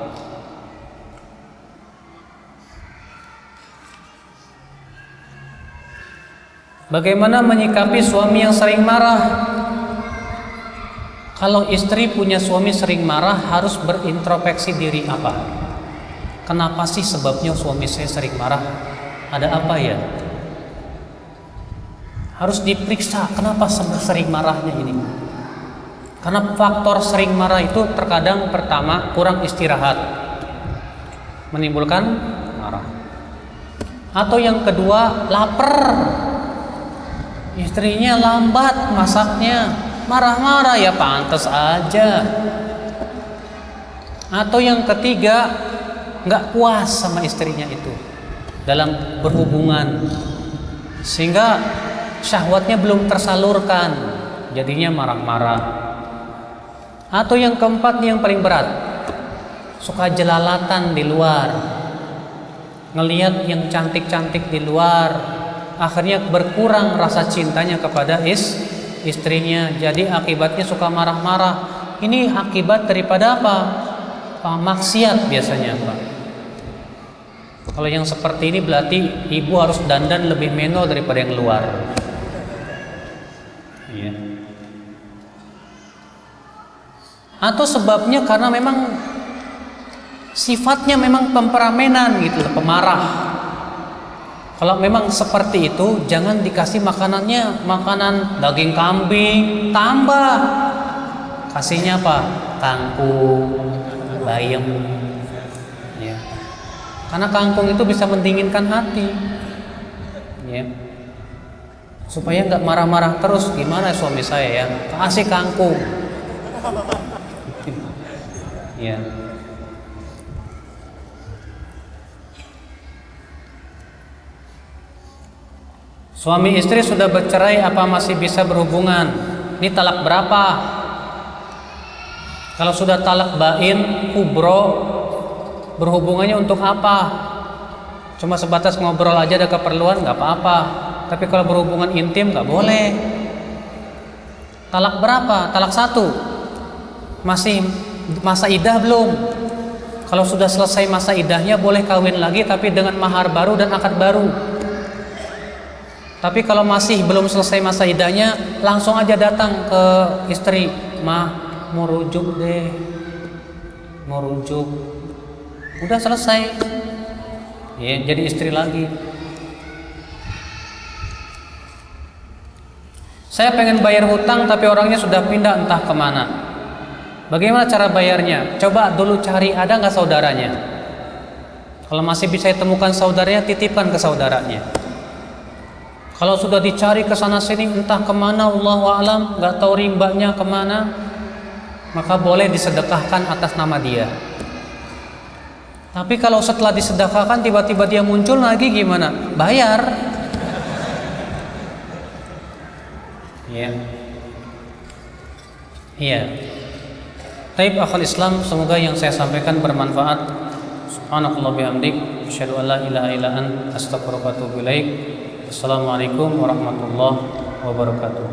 Bagaimana menyikapi suami yang sering marah? Kalau istri punya suami sering marah, harus berintrospeksi diri apa? Kenapa sih sebabnya suami saya sering marah? Ada apa ya? Harus diperiksa kenapa sering marahnya ini. Karena faktor sering marah itu terkadang pertama kurang istirahat, menimbulkan marah. Atau yang kedua lapar. Istrinya lambat masaknya, marah-marah, ya pantas aja. Atau yang ketiga, nggak puas sama istrinya itu dalam berhubungan, sehingga syahwatnya belum tersalurkan, jadinya marah-marah. Atau yang keempat, yang paling berat, suka jelalatan di luar, ngelihat yang cantik-cantik di luar, akhirnya berkurang rasa cintanya kepada istrinya. Jadi akibatnya suka marah-marah. Ini akibat daripada apa? Maksiat biasanya, Pak. Kalau yang seperti ini berarti ibu harus dandan lebih menor daripada yang luar. Iya. Atau sebabnya karena memang sifatnya memang temperamenan gitu, pemarah. Kalau memang seperti itu, jangan dikasih makanannya makanan daging kambing, tambah kasihnya apa? Kangkung, bayam, ya. Karena kangkung itu bisa mendinginkan hati, ya. Supaya nggak marah-marah terus. Gimana suami saya ya? Kasih kangkung, ya. Suami istri sudah bercerai, apa masih bisa berhubungan? Ini talak berapa? Kalau sudah talak bain, kubro, berhubungannya untuk apa? Cuma sebatas ngobrol aja, ada keperluan, nggak apa-apa. Tapi kalau berhubungan intim nggak boleh. Talak berapa? Talak 1. Masih masa idah belum? Kalau sudah selesai masa idahnya boleh kawin lagi, tapi dengan mahar baru dan akad baru. Tapi kalau masih belum selesai masa iddahnya, langsung aja datang ke istri, mau rujuk deh, mau rujuk. Udah selesai, ya, jadi istri lagi. Saya pengen bayar hutang tapi orangnya sudah pindah entah kemana. Bagaimana cara bayarnya? Coba dulu cari ada nggak saudaranya. Kalau masih bisa ditemukan saudaranya, titipkan ke saudaranya. Kalau sudah dicari ke sana sini entah kemana, Allahu a'lam, nggak tahu rimbanya kemana, maka boleh disedekahkan atas nama dia. Tapi kalau setelah disedekahkan tiba-tiba dia muncul lagi gimana? Bayar. Ya. Iya. Taib akhal Islam, semoga yang saya sampaikan bermanfaat. Subhanakallah bihamdik, asyhadu an la ilaha illa anta, astaghfiruka wa atubu ilaik. Assalamualaikum warahmatullahi wabarakatuh.